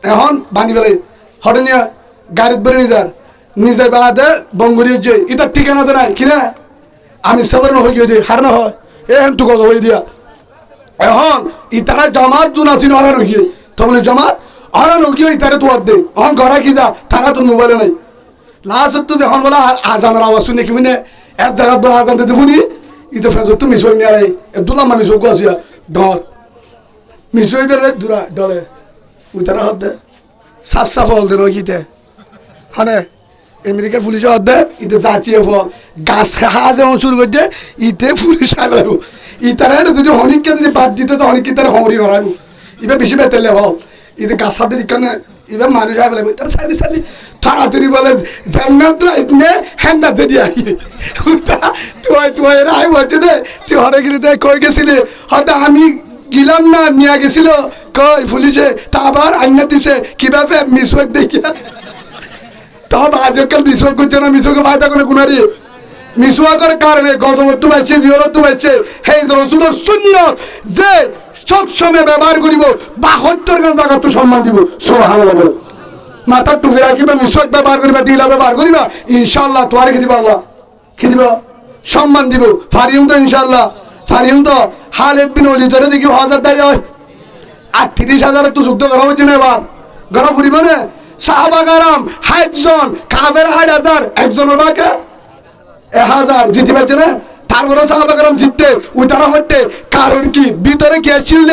এখন বাঁধি বেড়াই হটে নিয়ে গাড়িত বেড়ে নিজার নিজে বেড়াতে বঙ্গুরি হচ্ছে ইতার ঠিকানা তো নাই কিনা আমি সবার হয়ে গিয়ে দিই হার না হয় এখন তু কত হয়ে দিয়া এখন ইতারা জমাত জুন আসিন অরান হইয়ে তখন জমাত অরান হইয়ে ইতারে তো দে এখন ঘরে কি যা তারা তোর মোবাইলে নাই লাস্ট তো যখন বলা আজানের আওয়াজ শুনে কি বুঝে এক জায়গা বলা আজান দিতে শুনি ইতো ফ্রেন্স তো মিস হয়ে নিয়ে দুলা মানুষ হোক আসিয়া ডর মিস হয়ে বেড়ে দূরা ডরে উতারা হত দে সাত ফল দে রকিতে হনে আমেরিকার পুলিশ হত দে ইতে জাতীয় ফল গাছ খাওয়া যেমন শুরু করছে ইতে পুলিশ খাইবে লাগবো ইতারা যদি হনিককে যদি বাদ দিতে তো হনিক তারা হমরি নড়াইব এবার বেশি বেতেলে হল ইতে গাছ হাতে দিকানে এবার মানুষ খাইবে লাগবে তারা সারি সারি তাড়াতাড়ি বলে জান্নাত তো ইতনে হ্যান্ডাতে দিয়া তুই রাই বলছে দে তুই হরে গেলি দে কই গেছিলি হয়তো আমি গিলাম না নিয়ে গেছিল কই পুলিশে তা আবার আইনা দিছে কিভাবে মিসওয়াক দেখিয়া তবে আজকাল মিসওয়াক করছে না মিসওয়াকে ফায়দা করে গুনারি মিসওয়াকের কারণে গজবত্ব পাইছে জিয়রত্ব পাইছে সেই রসুলের সুন্নত যে সবসময় ব্যবহার করিব ৭২ জায়গা তো সম্মান দিব সুবহানাল্লাহ মাথার টুপি রাখিবা মিসওয়াক ব্যবহার করিবা টিলা ব্যবহার করিবা ইনশাআল্লাহ তোমার কি দিবা আল্লাহ কি দিব সম্মান দিব ফারিম তো ইনশাআল্লাহ ফারিম তো হালেদ বিন ওলিদরে দেখি 1000 দেয় হয় ৩৮,০০০ তো যুদ্ধ করা হচ্ছে না এবার গড়া ফুরিব না সাহাবা গারাম ৬০ জন কাফের ৬০০০ একজনের বাকে ১০০০ জিতে পারছে না তারপরে সাহাবা গারাম জিততে উতারা হচ্ছে কারণ কি ভিতরে কে ছিল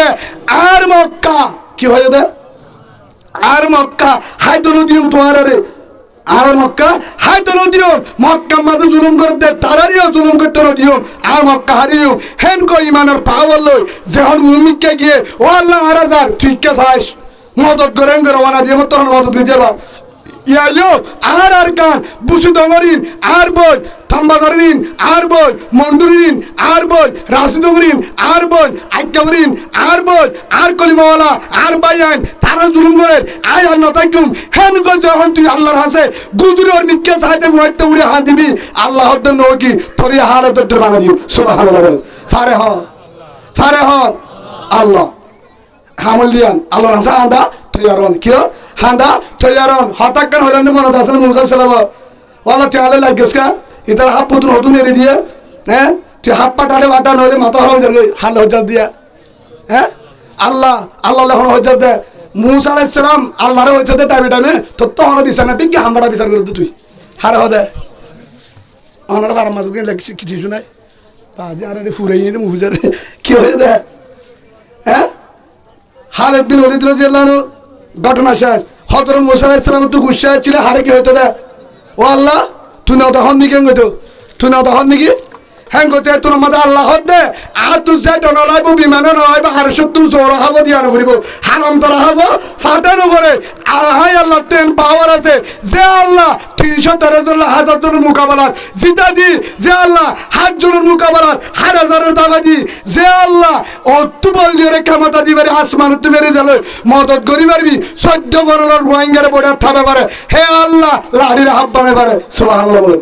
আর মক্কা কি হয়ে দে আর মক্কা হাইতো নদীও তোমার আরে আর মক্কা হাইতো নদীও মক্কা মাঝে জুলুম করতে তারারিও জুলুম করতে নদীও আর মক্কা হারিও হেন কো ইমানের পাওয়ার লই যখন মুমিককে গিয়ে ও আল্লাহ আর হাজার ঠিক কে চাইস মদত করেন করে ওনা দিয়ে মত মদত দিতে পার ইয়াইও আর কান বুসু দমরিন আর বল থাম্বাগরিন আর বল মন্ডুরিন আর বল রাসুদগরিন আর বল আইকাবরিন আর বল আর কলিমাওয়ালা আর বাইয়ান তারা জুলুম করে আয় আর নতাইকুম হেন কো যখন তুই আল্লাহর হাসে গুজরি ওর মিক্কে সাইতে মুয়াইতে উড়ে হাত দিবি আল্লাহ হদ্দ নকি তোর হালত তোর বানা দিও সুবহানাল্লাহ ফারে হ আল্লাহ হামলিয়ান আল্লাহর হাসা আন্দা তৈয়ারন কিও হান্দা তৈয়ারন হতাক্কান হইলেন মনে আছে মুসা সালাম ওয়ালা তাআলা লাগেসকা ইতার হাত পুতুন হতুন এনে দিয়ে হ্যাঁ তুই হাত পাটালে বাটা নইলে মাথা হয়ে যাবে হাল হজার দিয়া হ্যাঁ আল্লাহ যখন হজার দে মুসা আলাইহিস সালাম আল্লাহর হইতে দে টাইমে তো তখন বিচার না বিজ্ঞা হামড়া বিচার করে তুই হারে হদে ওনার বারো মাস লাগছে কিছু শুনাই পাজি আরে ফুরাই নিয়ে মুজার কি হয়ে দে হ্যাঁ খালিদ বিন ওলীদ রাদিয়াল্লাহু আনহু ঘটনা শেষ হযরত মুসা আলাইহিস সালাম তো গুসা ছিল হারে কি হইতো দে ও আল্লাহ তুই না তখন নিকে গইতো তুই না তখন নিকি হ্যাঁ গতে তোর মাঝে আল্লাহ দে আর তুই যে ডনালাইব বিমানে নলাইব আর সত্তর জোর হাব দিয়া নকরিব হারাম তোরা হাব ফাটানো করে হাই আল্লাহ তেন পাওয়ার আছে যে আল্লাহ ৩১৩ জনের মোকাবেলাত জিতা দি যে আল্লাহ ৭ জনের মোকাবেলাত ১০০০ টাকা দি যে আল্লাহ অত্তু বল দিয়ে ক্ষমতা দিবারে আসমান তুই মেরে যাবে মদত করি পারবি ১৪ করোনার রোহিঙ্গারে বোর্ডার থাকবে পারে হে আল্লাহ লাড়ির হাব বানাবে পারে সুবহানাল্লাহ বলে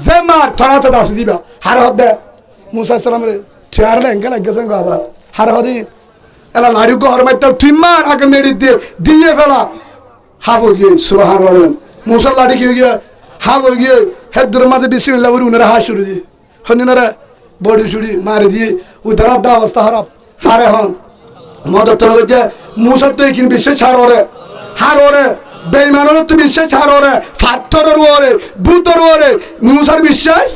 যে মার তোরা তো দাস দিবা হার হদ দে মুসা সালামের চেয়ার লেঙ্গে লাগেছেন আবার হার হদি এলা লাড়ি ঘর মারতে তুই মার আগে মেরে দিয়ে ফেলা হাফ হয়ে গিয়ে সুবহানাল্লাহ মুসার লাড়ি কি হয়ে গিয়ে হাফ হয়ে গিয়ে হেদুর মাঝে বিসমিল্লাহ বলে উনারা হাস শুরু দিয়ে হনিনারা বডি ছুড়ি মারি দিয়ে ওই ধরাব দা অবস্থা হারাপ সারে হন মদত তো হচ্ছে মুসার তো এখানে বিশ্বে ছাড় ওরে হার ওরে বেইমানের তো বিশ্বাস ছাড় ওরে ফাত্তরের ওরে ভূতর ওরে মুসার বিশ্বাস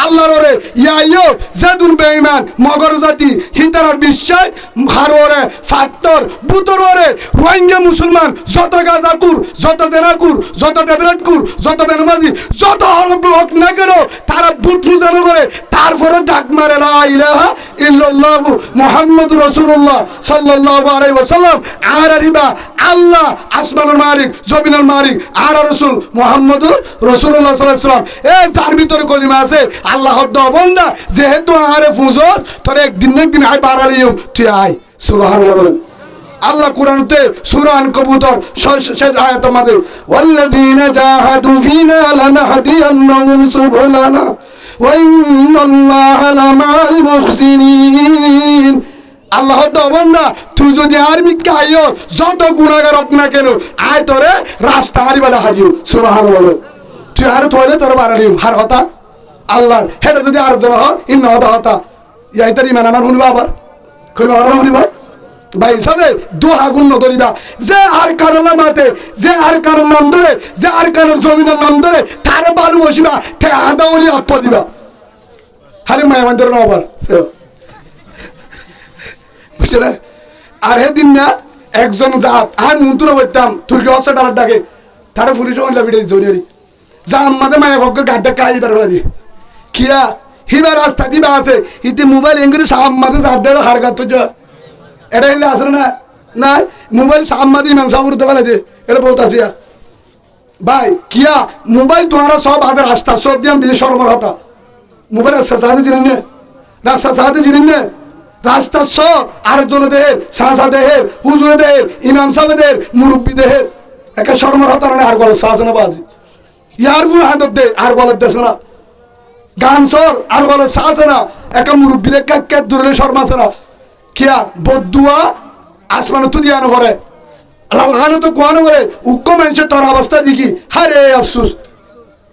আল্লাহর ওরে ইয়াইও জেদুন বেঈমান মগর জাতি হিতারার বিশ্বাস হারোরে ফাত্তর বুতররে রোহিঙ্গা মুসলমান যত গাজাকুর যত জেনাকুর যত ট্যাবলেটকুর যত বেনমাজি যত হরব হক না কেন তারা বুট পূজা করে তারপরে ডাক মারে লা ইলাহা ইল্লাল্লাহু মুহাম্মাদুর রাসূলুল্লাহ সাল্লাল্লাহু আলাইহি ওয়াসাল্লাম আর রিবা আল্লাহ আসমানুল মালিক জমিনুল মালিক আর রাসূল মুহাম্মাদুর রাসূলুল্লাহ সাল্লাল্লাহু আলাইহি ওয়াসাল্লাম এই যার ভিতরে কলিমা আছে আল্লাহর দবন্দা যেহেতু আরে ফুজস তোর একদিন আই বাড়ালিও তুই আয় সুবহানাল্লাহ আল্লাহ কুরআনতে সূরা আনকাবুতের শেষ আয়াতের মধ্যে ওয়াল্লাযীনা জাহাদু ফিনা লানাহদিয়ান্নাহুম সুবুলানা ওয়া ইন্নাল্লাহা লামাল মুহসিনিন আল্লাহর দবন্দা তুই যদি আরবি কাইও যত গুনাহগার হোক না কেন আয় তোরে রাস্তা হারিবালা হাজিও সুবহানাল্লাহ তুই আর তোরে তোর বাড়ালিও হার হতা আল্লাহর হেটা যদি আর জন ইন্ন হতা ইয়াইতার ইমান আমার শুনবা আবার কইবা আর শুনবা ভাই সবে দোহা গুণ ধরিবা যে আর কারণ মাতে যে আর কারণ নাম ধরে যে আর কারণ জমিনের নাম ধরে তার বালু বসিবা তে আদা ওলি অপ্প দিবা হারে মায়া মন্দির আবার বুঝছে না আর হেদিন না একজন জাত আর মুন্তুর বলতাম তুর্কি হসপিটালের ডাকে তারা পুলিশ ওইলা ভিডিও জরিয়ারি যা আমাদের মায়া ভক্ত গাড্ডা কাই বার হলা দিয়ে কিয়া হিবা রাস্তা দিবা আছে ইতি মোবাইল এঙ্গুরি সামাদে জাত দেড় হার গাত যা এটা হইলে আসলে না না মোবাইল সামাদি ইমান সাবুরতে পারে যে এটা বলতে আসিয়া ভাই কিয়া মোবাইল তোমার সব আগে রাস্তা সব দিয়ে বিয়ে সরবর হতা মোবাইল রাস্তা চাহাতে জিনিস নে রাস্তা চাহাতে জিনিস নে রাস্তা সব আরেকজন দেহের সাহসা দেহের হুজুরে দেহের ইমাম সাহেব দেহের মুরব্বী দেহের একে সরবর হতা না আর গলত সাহস না বাজি ইয়ার গুণ হাতত দে আর গলত দেশ না গান সর আর গলত সাহস না একে মুরব্বীর কে দূরে শর্মা আছে না কিয়া বদুয়া আসমান তো দিয়ানো করে আল্লাহ তো কোয়ানো করে উক্ক মানুষের তোর অবস্থা দেখি হারে আফসুস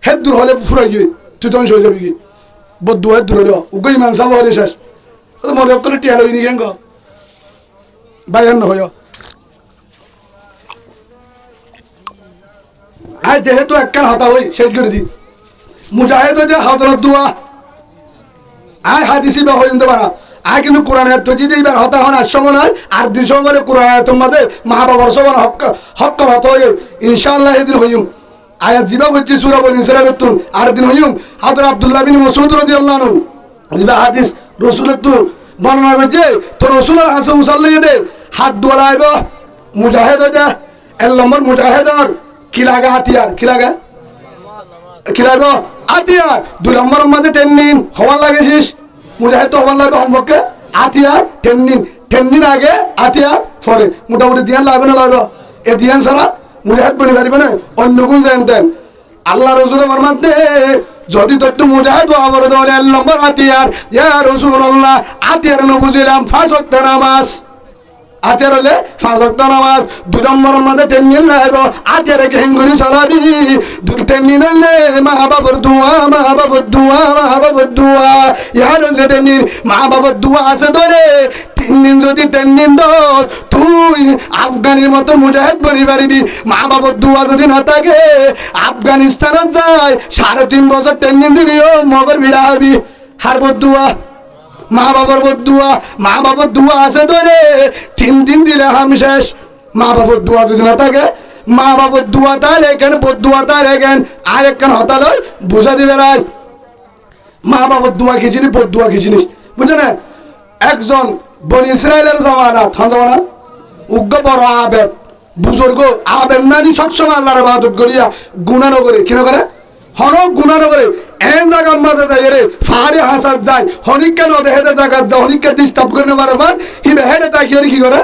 হেদ দূর হলে ফুরাই গিয়ে তুই তখন সয়ে যাবি কি বদুয়া হেদ দূর হলে উগ্গ ইমান সাহেব হলে শেষ মনে করে টিয়াল হইনি কেন বাইর হয় আয় যেহেতু একখান হতা হই শেষ করে দি মুজাহিদ যে হজরত দুয়া আয় হাদিসি বা হয়ে যেতে পারা আয় কিন্তু কোরআনের তো যদি এবার হতা হন আর সময় নয় আর দুই সময় কোরআনের তোমাদের মা বাবার সমান হক হত হয়ে ইনশাআল্লাহ এদিন হইম আয়াত জিবা হচ্ছে সূরা বনি ইসরাঈলের তুন আর দিন হইম হযরত আব্দুল্লাহ বিন মাসউদ রাদিয়াল্লাহু আনহু জিবা হাদিস রাসূলের তুন বর্ণনা করছে তো রাসূলের হাসে মুসাল্লি দে হাত দোলাইব মুজাহিদ দে এক নম্বর মুজাহিদর কি লাগা হাতিয়ার কি লাগা কি লাগা হাতিয়ার দুই নম্বর মধ্যে টেননিন হওয়া লাগেছিস মুজাহিদ তো হওয়ার লাগবে হোমওয়ার্কে হাতিয়ার টেননিন আগে হাতিয়ার পরে মোটামুটি দিয়ান লাগবে না লাগবে এ দিয়ান ছাড়া মুজাহিদ বনি পারিবে না অন্য কোন জানতেন আল্লাহ রসুল ফরমাতে যদি তত্ত্ব মুজাহিদ আমার দলে এক নম্বর হাতিয়ার ইয়া রাসূলুল্লাহ হাতিয়ার ন বুঝিলাম 5 ওয়াক্ত নামাজ হাতিয়ার হলে 5 ওয়াক্ত নামাজ দুই নম্বর মধ্যে টেননিন লাগব হাতিয়ারে কেঙ্গুরি চলাবি দুই টেননিন হলে মা বাবার দোয়া মা বাবার দোয়া মা বাবার দোয়া ইয়ার হলে টেননিন মা বাবার দোয়া আছে ধরে 3 দিন যদি টেননিন দর তুই আফগানের মতো মুজাহিদ বনি পারিবি মা বাবার দোয়া যদি না থাকে আফগানিস্তানত যায় 3.5 বছর টেননিন দিলিও মগর ভিড়া হবি হারবর দোয়া মা বাবার বদুয়া মা বাবার দোয়া আছে ধরে 3 দিন দিলে হাম শেষ মা বাবার দোয়া যদি না থাকে মা বাবার দোয়া তার এখানে বদুয়া তার এখানে আর একখান হতাল বুঝা দিবে রায় মা বাবার দোয়া কি জিনিস বদুয়া কি জিনিস বুঝে না একজন বনি ইসরায়েলের জামানা জামানা উগ্র বড় আবেদ বুজুর্গ আবেদ নানি সবসময় আল্লাহর ইবাদত করিয়া গুনাহ নগরে কি নগরে হনক গুণা নগরে এন জায়গার মাঝে যাই রে ফাড়ে হাসার যায় হনিককে নদে হেঁটে জায়গার যা হনিককে ডিস্টার্ব করে নেবার বার হিবে হেঁটে তাকিয়ে কি করে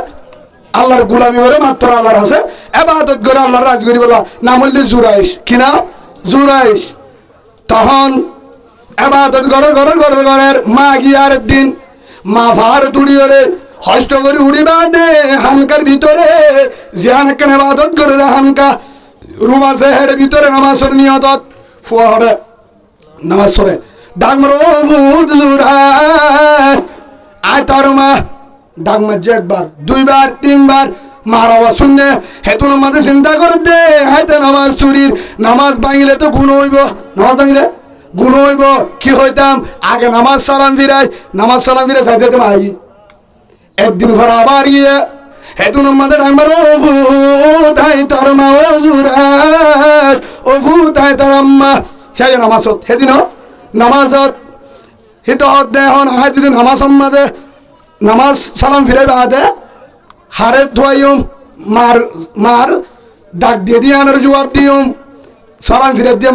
আল্লাহর গুলামি করে মাত্র আল্লাহর হাসে ইবাদত করে আল্লাহর রাজ করি বলা নাম হইলে জুরাইশ কি নাম জুরাইশ তখন ইবাদত ঘরের মা গিয়ার দিন মা ভার তুড়িয়ে রে হস্ত করে উড়ি বাঁধে হানকার ভিতরে যে হানকান ইবাদত করে হানকা রুম আছে হেঁটে ভিতরে নামাজের নিয়তত ফুয়ারে নামাজ সরে ডাকমারো মুজুরায় আয় তার মা ডাক মারছে একবার 2 বার 3 বার মার আওয়াজ শুনলে হেতু নামাজে চিন্তা করতে হাইতে নামাজ চুরির নামাজ ভাঙিলে তো গুণ হইব নামাজ ভাঙিলে গুণ হইব কি হইতাম আগে নামাজ সালাম ফিরাই চাইতে আই একদিন পর আবার গিয়ে হেতু আমাদের আমার তাই তোর মা জুরাস তাই তোর আম্মা সে নামাজত সেদিন নামাজত হিত দেহন আয় যদি নামাজ সম্মাদে নামাজ সালাম ফিরে বাদে হারে ধোয়াইম মার ডাক দিয়ে আনার জবাব দিম সালাম ফিরে দিয়ে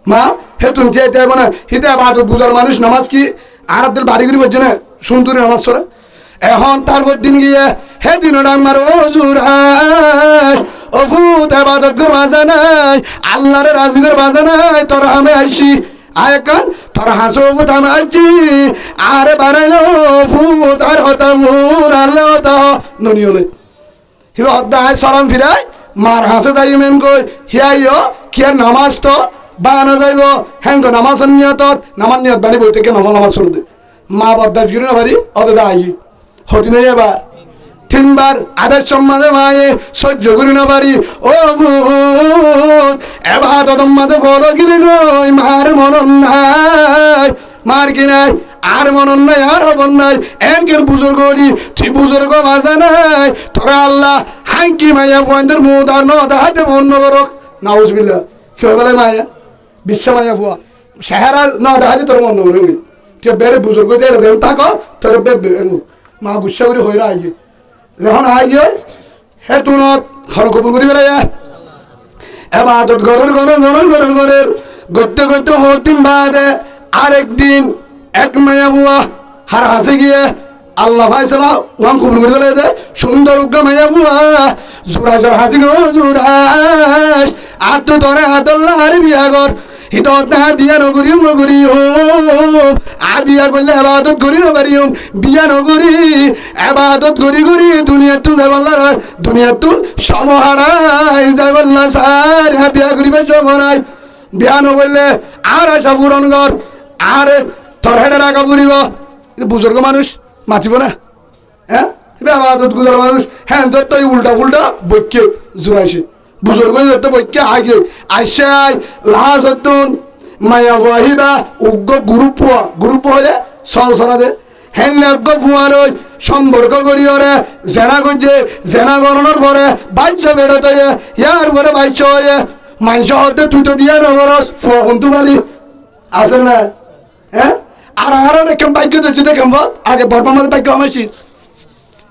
মা হে তুমি খেতে হবে না হিতে বাদ বুঝার মানুষ নামাজ কি আর আপনার বাড়ি করি বলছে না সুন্দরী নামাজ পড়ে এখন তারপর দিন গিয়ে হে দিন আমার অজুর অফুত এবাদত কর বাজা নাই আল্লাহরে রাজিদের বাজা নাই তোরা আমি আইসি আয় কান তোর হাসো ফুট আমি আইছি আরে বানাইলো ফুট আর হতাম আল্লাহ হতা ননি হলে হিবা হদ্দা আয় সালাম ফিরাই মার হাসে যাই মেন কই হিয়াইও কি আর নামাজ তো বানানো যাইব হ্যাঁ তো নামাজ নিয়ত নামাজ নিয়ত বানি বই থেকে নফল নামাজ পড়তে মা বদাস গিরি না পারি অত আই হতি নাই এবার তিনবার আদেশ সম্মাদে মায়ে সহ্য করি না পারি ও এবার তদম মাঝে ফলো গিরি নই মার মনন নাই মার কি নাই আর মনন নাই আর হবন নাই এনকের বুজুর্গ তুই বুজুর্গ বাজা নাই তোরা আল্লাহ হাঙ্কি মাইয়া পয়েন্টের মুদ আর নদা হাতে বন্ধ করক নাউজবিল্লা কি হয়ে বলে মায়া বিশ্ব মায়া ফুয়া সেহারা নদা হাতে তোর বন্ধ করবি তুই বেড়ে বুজুর্গ দিয়ে দেন থাকো তোর মা গুসা করে হয়ে আইয়ে যখন আইয়ে হে তুনত ঘর কবুল করি বেড়ে এবার ঘরের গড়তে গড়তে হতিম বাদে আরেকদিন এক মায়া বুয়া হার হাসে গিয়ে আল্লাহ ভাইসালা ওয়ান কবুল করে ফেলে দে সুন্দর উগ্গা মায়া বুয়া জোড়া জোর হাসি গো জোড়াস আর তো ধরে আদল্লাহ আর বিয়া কর হিতত না বিয়া নগরি আর বিয়া করলে আবাদত করি না পারি বিয়া নগরি আবাদত করি দুনিয়ার তুন যাইবাল্লার দুনিয়ার তুন সমহারাই যাইবাল্লা সার হ্যাঁ বিয়া করিবে সমহারাই বিয়া নগরলে আর আশা পূরণ কর আর তোর হেডে রাখা পুরিব বুজুর্গ মানুষ মাতিব না হ্যাঁ আবাদত গুজার মানুষ হ্যাঁ যত উল্টা ফুলটা বৈক্য জোরাইছে বুজুর্গ যত বৈক্য আগে আইসাই লাহাজ হতুন মায়া ওয়াহিবা উগ্র গুরুপ হলে সরা দে হ্যাঁ অজ্ঞ ফুয়ার সম্পর্ক করি ওরে জেনা করছে জেনা গরণের পরে বাইশ বেড়াতে ইয়ার পরে বাইশ হয়ে মাংস হতে তুই তো বিয়া নগরস ফুয়া কিন্তু পালি আসে না হ্যাঁ আর আরো দেখেন বাইক দিচ্ছি দেখেন আগে বর্মার মধ্যে বাইক আমাইছি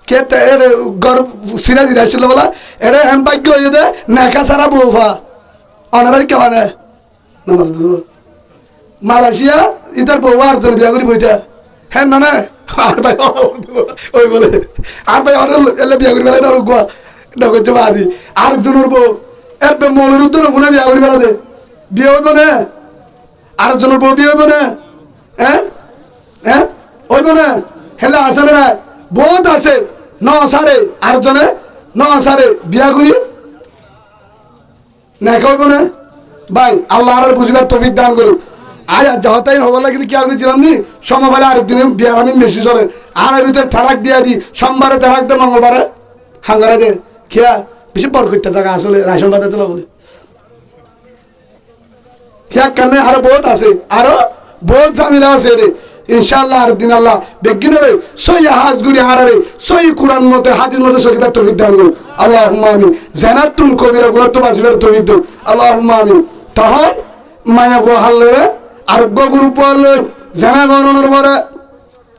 কে গর সিরা দিরা ছিল বলা এটা হ্যাঁ বাইক হয়ে দে নেখা সারা বউফা অনার কে মানে মালয়েশিয়া ইতার বউ আর জন বিয়া করি বইটা হ্যাঁ না আর ভাই ওই বলে আর ভাই অনেক এলে বিয়া করি ফেলে না রুকুয়া নগরতে বাদি আরেকজনের বউ এবার মনের উত্তর ফোনে বিয়া করি ফেলা দে বিয়ে হইব না আরেকজনের বউ বিয়ে হইব না হ্যাঁ হইব না হেলে আসে না বহুত আছে ন সারে আর জনে ন সারে বিয়া করি না কইব না ভাই আল্লাহ আর বুঝবার তৌফিক দান করুন আজ যাহতাই হবার লাগে কি আমি দিলাম নি সমবারে আরেকদিন বিয়া আমি বেশি চলে আর ভিতরে তালাক দিয়া দি সোমবারে তালাক দে মঙ্গলবারে হাঙ্গারে দে খেয়া বেশি পর করতে জায়গা আসলে রাশন বাদে তোলা বলে খেয়া কেন আরো বহুত আছে আরো বহুত জামিলা আছে রে ইনশাআল্লাহ আর দিন আল্লাহ বেগিনরে সই হাজগুরি হারারে সই কুরআন মতে হাদিস মতে শরীফের তৌফিক দান করুন আল্লাহুম্মা আমিন জানাতুন কবিরা গুনাহ বাজিবার তৌফিক দাও আল্লাহুম্মা আমিন তখন মায়া গো হালরে আরোগ্য গ্রুপ হল জানা গণনের পরে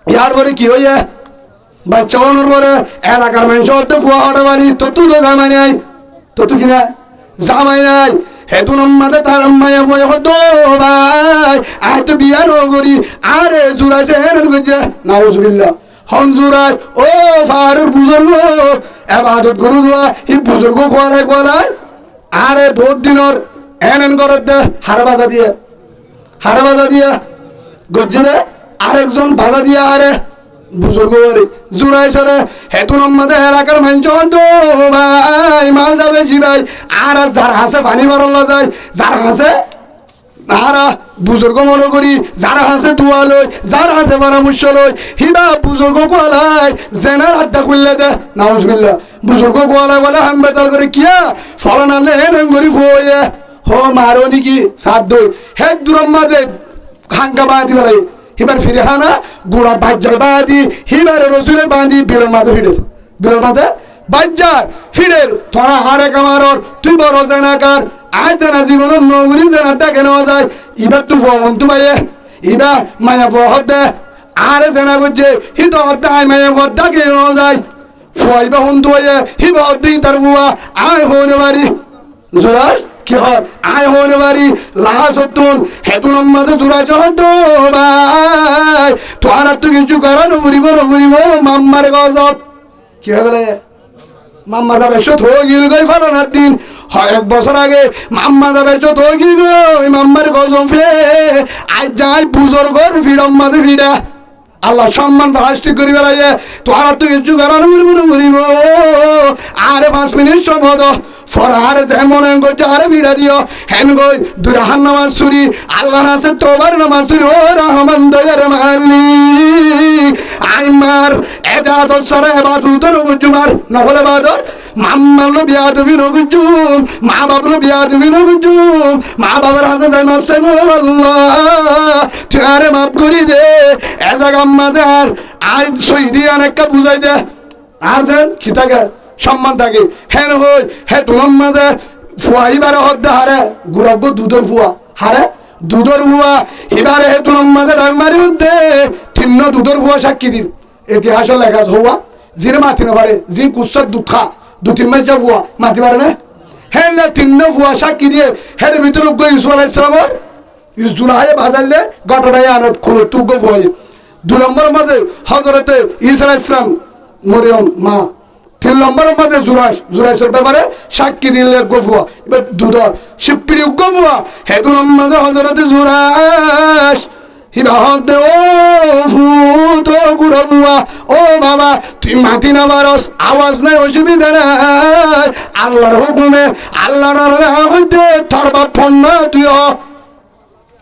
ইয়ার পরে কি হইয়া বাচ্চা গণনের পরে এলাকার মানুষ হতে ফুয়া হতে পারি তো জামাই নাই তো কিনা জামাই নাই হেতু নম্মাদে তার মায়া বয় হতো ভাই আয় তো বিয়া নগরি আরে জুরাইছে হেন গজে নাউজুবিল্লাহ হন জুরাই ও ফারুর বুজুর্গ এবাদত করু দোয়া ই বুজুর্গ কোয়ালাই আরে বহুত দিনর এন করত দে হার বাজা দিয়া গজ্জে দে আরেকজন বাজা দিয়া আরে বুজুর্গ রে জুরাইছে রে হেতু নম্মাদে এলাকার মানুষ হতো ভাই মাল যাবে জি ভাই আর যার হাসে পানি মারাল্লা যায় যার হাসে আর বুজুর্গ মনে করি যার হাসে ধোয়া লই যার হাসে পরামর্শ লই হিবা বুজুর্গ কোয়ালাই জেনার আড্ডা করলে দে নাউজুবিল্লাহ বুজুর্গ কোয়ালাই বলে হান বেতাল করে কিয়া ফলন আনলে হেন করি হো মারো নাকি সাত দই হে দূরম মাঝে হাঙ্কা বাঁধি বলে হিবার ফিরে হানা গুড়া বাজ্জার বাঁধি হিবার রসুলে বাঁধি বিলের মাঝে ফিরের বিলের মাঝে বাজ্জার ফিরের তোরা হারে কামারর তুই বড় জানাকার আজ জানা জীবনের নগরী জানাটা কেন যায় এবার তুই বন্ধু বাইরে এবার মায়া ফহদ দে আরে জানা করছে হিত হত্যা আয় মায়া ফদ্দা কেন যায় ফয়বা বন্ধু হয়ে হিবা হদ্দি তার বুয়া আয় হনে বাড়ি জোরাস কি হয় আয় হনে বাড়ি লাশ হতুন হেতুন মাঝে জোরাজ হতো ভাই তোর তুই কিছু করা নবরিব মাম্মার গজব কি হবে মাম্মা যাবে সত হয়ে গিল গই ফালানোর দিন হয় 1 বছর আগে মাম্মা যাবে সত হয়ে গিল গই মাম্মার গজব ফে আজ যাই পুজোর ঘর ফিরম মাঝে ফিরা আল্লাহ সম্মান ভাষ্টি করি বেড়াইয়ে তোরা তুই কিছু করা নবরিব আরে 5 মিনিট সময় ফরার যেমন করছে আরে ভিড়া দিও হেন গই দুরাহান নামাজ সুরি আল্লাহ নাসে তোবার নামাজ সুরি ও রহমান দয়ার মালিক আইমার এজাদ সরে বাদুত নগুজুমার নহলে বাদ মাম্মাল বিয়াদবি নগুজুম মা বাবল বিয়াদবি নগুজুম মা বাবার হাতে যায় মাফ চাই আল্লাহ তুই আরে মাফ করি দে এজা গাম্মাতে আর আই সইদি অনেকটা বুঝাই দে আর যেন কি থাকে সম্মান থাকে হেন হই হে তোমার মাঝে ফুয়াইবারে হদ্দা হারে গুরব দুধর ফুয়া হারে দুধর ফুয়া এবারে হে তোমার মাঝে ডাংমারি হদ্দে তিন্ন দুধর ফুয়া সাক্ষী দিন ইতিহাস লেখা হওয়া জিরে মাতি না পারে জি কুসার দুঃখা 2-3 মাস যা ফুয়া মাতি পারে না হ্যাঁ না তিন্ন ফুয়া সাক্ষী দিয়ে হের ভিতরে ইসু আলাইহিস সালামর জুলাইয়ে বাজারলে গটটাই আনত খুলে তুগ ফুয়া 2 নম্বর মাঝে হযরতে ঈসা আলাইহিস সালাম মরিয়ম মা 3 নম্বরের মাঝে জুরাইসের ব্যাপারে সাক্ষী দিলে গফুয়া এবার দুধর শিবপিড়ি গফুয়া হে 2 নম্বর মাঝে হযরতে জুরাইস হিবা হদে ও ফুত গুরবুয়া ও বাবা তুই মাতি না বারস আওয়াজ নাই অসুবিধা নাই আল্লাহর হুকুমে আল্লাহর হইতে তোর বাপ ফোন না তুই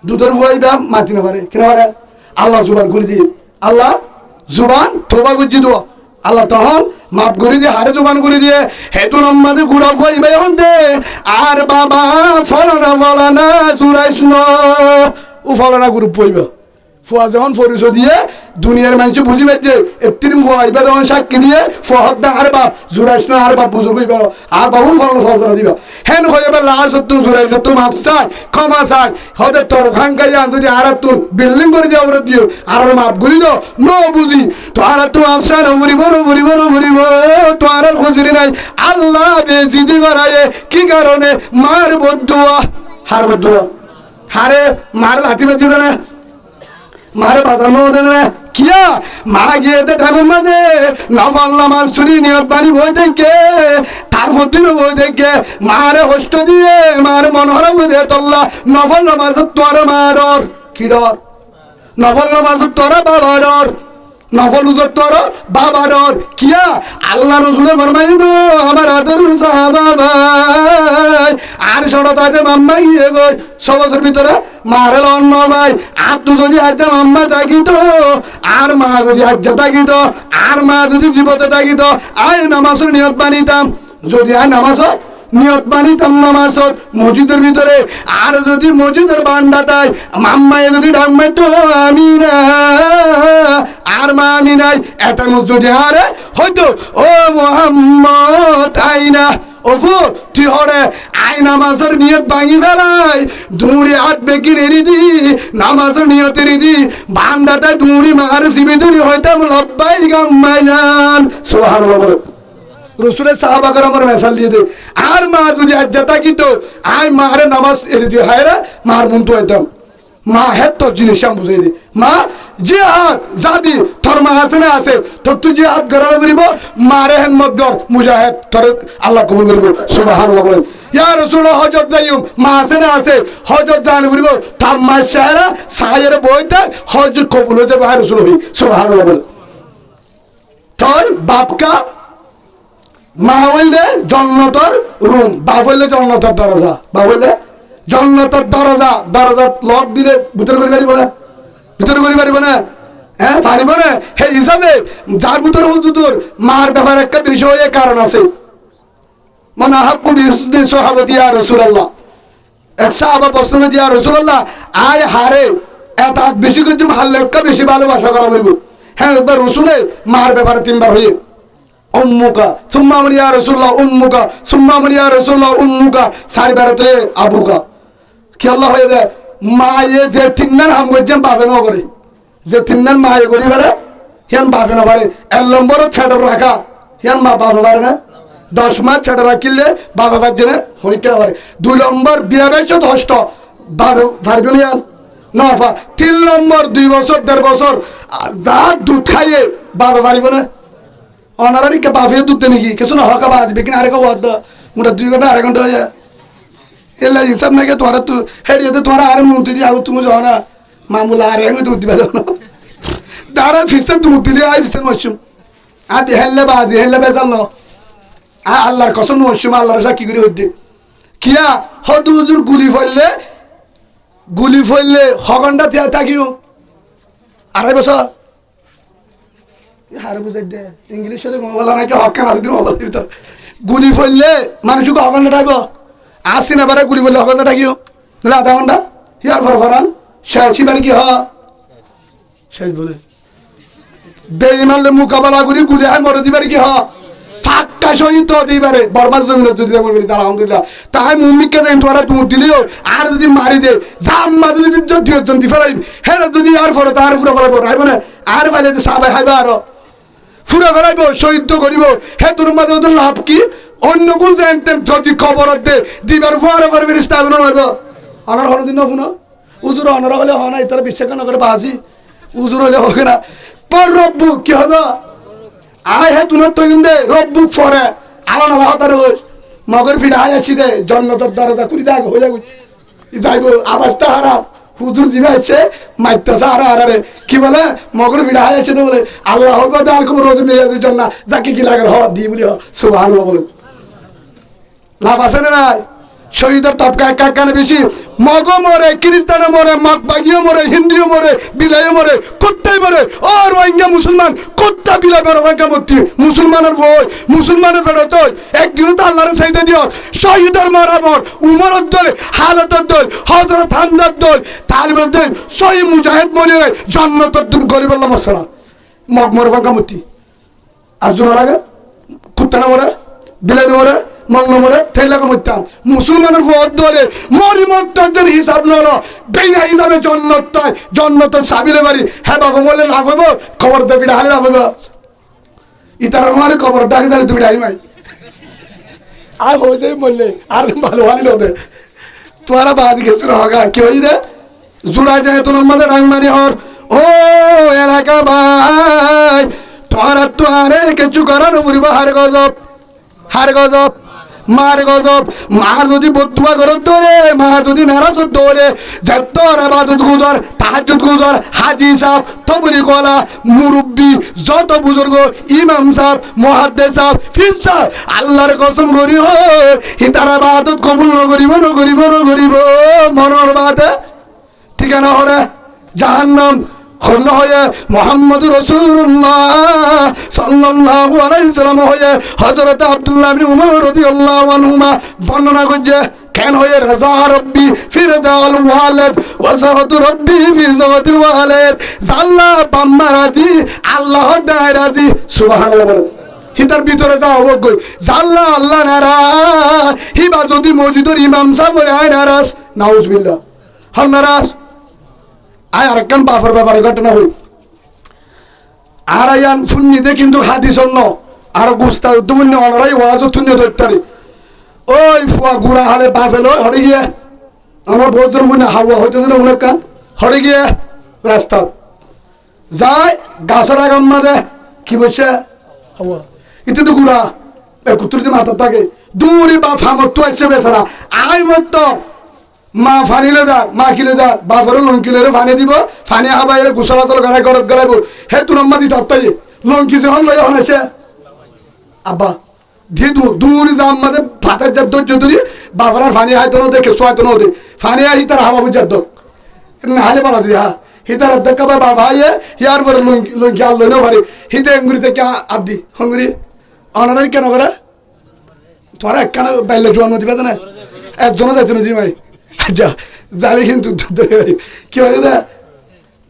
দুধর ফুয়াইবা মাতি না পারে কেন পারে আল্লাহ জুবান খুলে দিয়ে আল্লাহ জুবান তোবা গুজি দোয়া আল্লাহ তখন মাফ করে দিয়ে হারে জোবান করে দিয়ে হেতু নম্মাদে ঘুরা ফইবে হতে আর বাবা ফলানা জুরাইস ও ফলানা গ্রুপ পইব ফুয়া যখন পরিচয় দিয়ে দুনিয়ার মানুষ বুঝি পাচ্ছে এত্রিম ফুয়া আইবা যখন সাক্ষী দিয়ে ফহদ্দা আর বাপ জুরাইস না আর বাপ বুঝুর কইব আর বাবু ফলানা সহজরা দিবা হেন হয়ে যাবে লাশ সত্য জুরাইস সত্য মাপ চাই ক্ষমা চাই হতে তোর ভাঙ্গাই আন যদি আর তুই বিল্ডিং করে দিয়ে অবরোধ দিও আর মাপ গুলি দো ন বুঝি তো আর তো আফসা নবরিব তো আর খুশি নাই আল্লাহ বেজিদি করায় কি কারণে মার বদুয়া হার বদুয়া হারে মার লাঠি বাজি দেনা মারে বাজানো দেনা কিয়া মা গিয়ে টাইমের মাঝে নফল নামাজ চুরি নিয়ত বাড়ি বই থেকে তার মধ্যে বই থেকে মারে হস্ত দিয়ে মার মনোহর বুঝে তল্লা নফল নামাজ তোর মা ডর কি ডর নফল নামাজ তোরা বাবা ডর নফল উজর তোর বাবা ডর কিয়া আল্লাহ রসুলে ফরমাই তো আমার আদর সাহাবা ভাই আর সড়ক আছে মাম্মা গিয়ে গই 6 বছর ভিতরে মারে অন্য ভাই আর তুই যদি আজকে মাম্মা থাকিত আর মা যদি আজ্ঞা থাকিত আর মা যদি জীবতে থাকিত আর নামাজের নিয়ত বানিতাম যদি আর নামাজ নিয়ত বানিতাম নামাজত মসজিদের ভিতরে আর যদি মসজিদের বান্ডা তাই মাম্মায় যদি ডাক মারতো আমি না আর মা আমি নাই এটা যদি আরে হয়তো ও মোহাম্মদ আইনা ওফু তুই হরে আই নামাজের নিয়ত ভাঙি ফেলাই দূরে হাত বেকি রেড়ি দি নামাজের নিয়তে রেডি বান্ডাটায় দূরে মার সিবি দূরে হইতাম লব্বাই গাম্মাই যান সুবহানাল্লাহ বলে রসুলের সাহাবাগর আমার মেসাল দিয়ে দে আর মা যদি আজ যেতা কিন্তু আয় মারে নামাজ এড়ে দিয়ে হায়রা মার মন তো একদম মা হেত তোর জিনিস আমি বুঝাই দে মা যে হাত যাবি তোর মা আছে না আছে তোর তুই যে হাত গড়াবে করিব মারে হেন মদ্দর মুজাহেদ তোর আল্লাহ কবুল করিব সুবহানাল্লাহ বলেন ইয়া রাসূল হজত যাইম মা আছে না আছে হজত জান করিব তার মা সারা সায়ের বইতে হজ কবুল হতে ভাই রাসূল হই সুবহানাল্লাহ বলেন তোর বাপকা মা হইলে জন্নতর রুম বাপ হইলে জন্নতর দরজা বাপ হইলে জন্নতর দরজা লক দিলে ভিতরে করে পারিব না হ্যাঁ পারিব না সেই হিসাবে যার ভিতরে হুজুর মার ব্যাপার একটা বিষয়ে কারণ আছে মানে হাক্কু বিসহাবতি ইয়া রাসূলুল্লাহ এক সাহাবা প্রশ্ন দিয়া রাসূলুল্লাহ আয় হারে এত বেশি কিছু হাল্লেকা বেশি ভালোবাসা করা বলবো। হ্যাঁ একবার রসুলের মার ব্যাপারে তিনবার হয়ে উম্মুকা সুম্মা মান ইয়া রাসূলুল্লাহ উম্মুকা সুম্মা মান ইয়া রাসূলুল্লাহ উম্মুকা চারবারতে আবুকা কি আল্লাহ হয়ে যায় মায়ে যে তিনবার হাম করছেন বাপে না করে যে তিনবার মায়ে করি পারে হিয়ান বাপে না পারে এক নম্বরও ছেড়ে রাখা হিয়ান মা বাবা পারে না 10 মাস ছেড়ে রাখিলে বাবা পাচ্ছে না হইতে পারে 2 নম্বর বিয়ে বয়সে 10টা বাবা পারবে না নফা 3 নম্বর 2 বছর 1.5 বছর যা দুধ খাইয়ে বাবা পারিব না অনারারি কে বাপে দুধ দেয় নাকি কিছু না হকা বাজবে কিনা আরেক ওয়াদ মোটা 2 ঘন্টা আড়াই ঘন্টা হয়ে যায় এলা হিসাব নাকি তোমার তো হেরিয়ে তোমার আর মুখ দিয়ে আগে তুমি যাও না মামুলা আর আমি দুধ দিবে না দাঁড়া ফিসে দুধ দিলে আইসেন মশুম আদি হেললে বাজি হেললে বেজাল ন আল্লাহর কসম মশুম আল্লাহর সাক্ষী করে হইতে কিয়া হদুজুর গুলি ফেললে হগন্ডা দিয়া থাকিও 2.5 বছর হারে বুঝাই দে ইংলিশে মোবাইল নাকি হক কেন আছে মোবাইলের ভিতর গুলি ফেললে মানুষকে হগন্ডা থাকব আসি না বারে গুলি ফেললে হগন্ডা থাকিও তাহলে 0.5 ঘন্টা ইয়ার ফরান শেষ বারে কি শেষ বলে বেঈমানলে মোকাবেলা করি গুলি হয় মরে দিবারে কি ফাক্কা শহীদ দিবারে বরবাদ জমিন যদি বলি আলহামদুলিল্লাহ তাই মুমিককে দেন তোরা তুমি দিলিও আর যদি মারি দে জাম্মা যদি দুজন দি ফেলাই হ্যাঁ যদি আর ফরে তার পুরো ফেলাইব রাইব না আর ফেলে সাবাই খাইবা আর পুরো ফেলাইব শহীদ করিব হে তোর মাঝে ওদের লাভ কি অন্য কোন জানতেন যদি খবর দে দিবার ফরে ফরে স্থাপন হইব অনার হলো দিন শুনো উজুর অনার হলে হয় না তারা বিশ্বাস না করে বাসি উজুর হলে হবে না পর রব্বু কি হবে আয় হে তুনার তৈন দে রব্বু ফরে আলান আল্লাহ তার মগর ফিরে আয় আসি দে জন্নতর দরজা খুলি দেখ হয়ে যাবো যাইব আবাসটা হারাম হুজুর জিমে আসছে মাইতাসা হারা কি বলে মগর ফিরে আয় আসি দে বলে আল্লাহ হবে আর খুব রোজ মেয়ে আছে জন্য যাকে কি লাগে দি বলি সুবহানাল্লাহ বলে লাভ আছে না নাই শহীদের তপকা এক কানে বেশি মগ মরে খ্রিস্টানও মরে মাকবাগিও মরে হিন্দুও মরে বিলাইও মরে কুত্তাই মরে ও রোহিঙ্গা মুসলমান কুত্তা বিলাই মরে রোহিঙ্গা মূর্তি মুসলমানের বই মুসলমানের ফেরত একদিন তো আল্লাহর চাইতে দিও শহীদের মরাবর উমরের দল হালতের দল হযরত হামজার দল তালিবের দল শহীদ মুজাহিদ মরে জান্নাতের দল গরিব আল্লাহ মসলা মগ মরে রোহিঙ্গা মূর্তি আজুর লাগে কুত্তা না মরে বিলাই মরে মরে থেলাকে মরতাম মুসলমানের ভোট ধরে মরি মর্তাদের হিসাব নলো বেইনা হিসাবে জন্নত সাবিলে বাড়ি হ্যাঁ বাবা বললে লাভ হইব খবর দেবি হালে লাভ হইব ইতার মানে খবর ডাকে জানি তুমি ডাই মাই আর হয়ে যাই বললে আর ভালো ভালো লোকে তোরা বাদ গেছিল হগা কি হই রে জোড়া যায় তোমার মাঝে ডাং মারি হর ও এলাকা ভাই তোরা তো আরে কিছু করানো বুড়িবা হার গজব মার গজব মার যদি বদুয়া করত ধরে মার যদি নারাজ ধরে যত আবাদত গুজর তাহাজ্জুদ গুজর হাজি সাহেব তবলি কলা মুরব্বী যত বুজুর্গ ইমাম সাহেব মুহাদ্দিস সাহেব ফির সাহেব আল্লাহর কসম করি হিতার আবাদত কবুল করিব মরর বাদে ঠিকানা হরে জাহান্নাম খন্ন হয়ে মুহাম্মদ রাসূলুল্লাহ সাল্লাল্লাহু আলাইহি সাল্লাম হয়ে হযরত আব্দুল্লাহ ইবনে উমর রাদিয়াল্লাহু আনহুমা বর্ণনা করছে কেন হয়ে রাজা রব্বি ফি রাজাল ওয়ালিদ ওয়া সাওয়াতু রব্বি ফি সাওয়াতিল ওয়ালিদ জাল্লা বাম্মা রাজি আল্লাহ দায় রাজি সুবহানাল্লাহ হিতার ভিতরে যাও গই জাল্লা আল্লাহ নারাজ হিবা যদি মসজিদের ইমাম সাহেব আয় নারাজ নাউজুবিল্লাহ হল নারাজ আয় আর একখান বাফর ব্যাপারে ঘটনা হই আর আয়ান ফুন্নিতে কিন্তু হাদিস অন্য আর গুস্তা তুমি অনরাই ওয়াজ তুন্য ধরতারি ওই ফুয়া গুড়া হালে বাফেলো হরে গিয়ে আমার বৌদ্ধ মনে হাওয়া হইতে দিল অনেক কান হরে গিয়ে রাস্তা যায় গাছের আগাম মাঝে কি বলছে হাওয়া ইতে তো গুড়া কুতুরিতে মাথার থাকে দূরে বা ফামত্ত আসছে বেচারা আই মত মা ফানিলে যা মা কিলে যা বাফর লঙ্কিলে ফানি দিব ফানি হাবাই গুছলাচল গাড়াই ঘরত গেলাইব হে তোর মাদি টপটাই লঙ্কি যখন লই হনেছে আব্বা ধি দূর যাম মাঝে ফাটার যার ধৈর্য ধরি বাফরার ফানি হাইতো না দেখে সোয়াইতো না দে ফানি আই তার হাবা বুঝার দোক না হালে বলা দিদি হা হিতার দেখা বা বাবা আইয়ে হিয়ার পরে লঙ্কি আল লই না পারে হিতে এঙ্গুরি থেকে আবদি হঙ্গুরি অনারাই কেন করে তোমার একখানে বাইলে জোয়ান দিবে না একজনও যাইতো না দি ভাই আচ্ছা যাবে কিন্তু কি হয় দে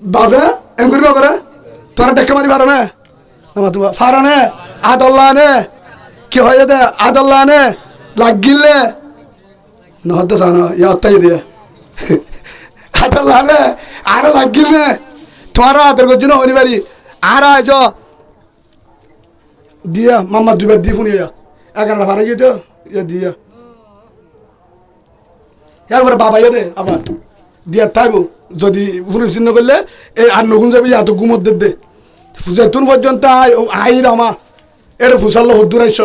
বাবা এম করি বাবারা তোরা ডেকে মারি পারো না আমার তোমার ফারা নে আদল্লা নে কি হয় দে আদল্লা নে লাগিলে নহতে জানো ইয়াত্তাই দিয়ে আদল্লা নে আরো লাগিল নে তোমার আদর করছি না হরিবারি আর আজ দিয়া মাম্মা দুবার দিয়ে ফোন ইয়া এগারোটা ভাড়া গিয়ে তো ইয়া দিয়া এরপরে বাবা ইয়ে দে আবার দিয়া থাকবো যদি ফুরি চিহ্ন করলে এই আর নগুন যাবে এত গুমত দে যেতুন পর্যন্ত আই রামা এটা ফুসাল্লো হদ্দুর আইস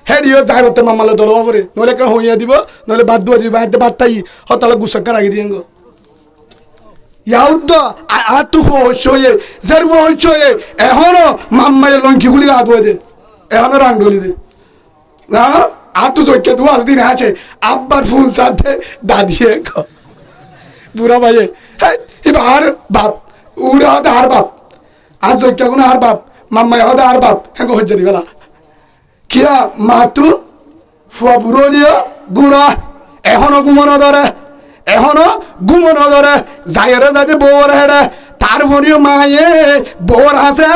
হেডিও যাই বলতে মামালে দল পরে নইলে কেন হইয়া দিব নইলে বাদ দুয়া দিব বাদ বাদ তাই হতালে গুসাক্কা রাখি দিয়ে গো ইয়াউদ্দ আর তু হইয়ে যার হইয়ে এখনো মাম্মাইলে লঙ্কি গুলি হাত হয়ে দে এখনো রাং ডলি দে না আর তো জৈকে দু আজ দিন আছে আব্বার ফোন সাথে দাদিয়ে বুড়া ভাইয়ে হ্যাঁ এবার আর বাপ উড়ে হতে আর বাপ আর জৈকে কোনো আর বাপ মাম্মাই হতে আর বাপ হ্যাঁ হচ্ছে দিবেলা কিয়া মাতু ফুয়া বুড়ো দিও গুড়া এখনো ঘুমনো ধরে এখনো ঘুমনো ধরে যাইরে যাতে বউর হেডে তার ভরিও মায়ে বউর হাসে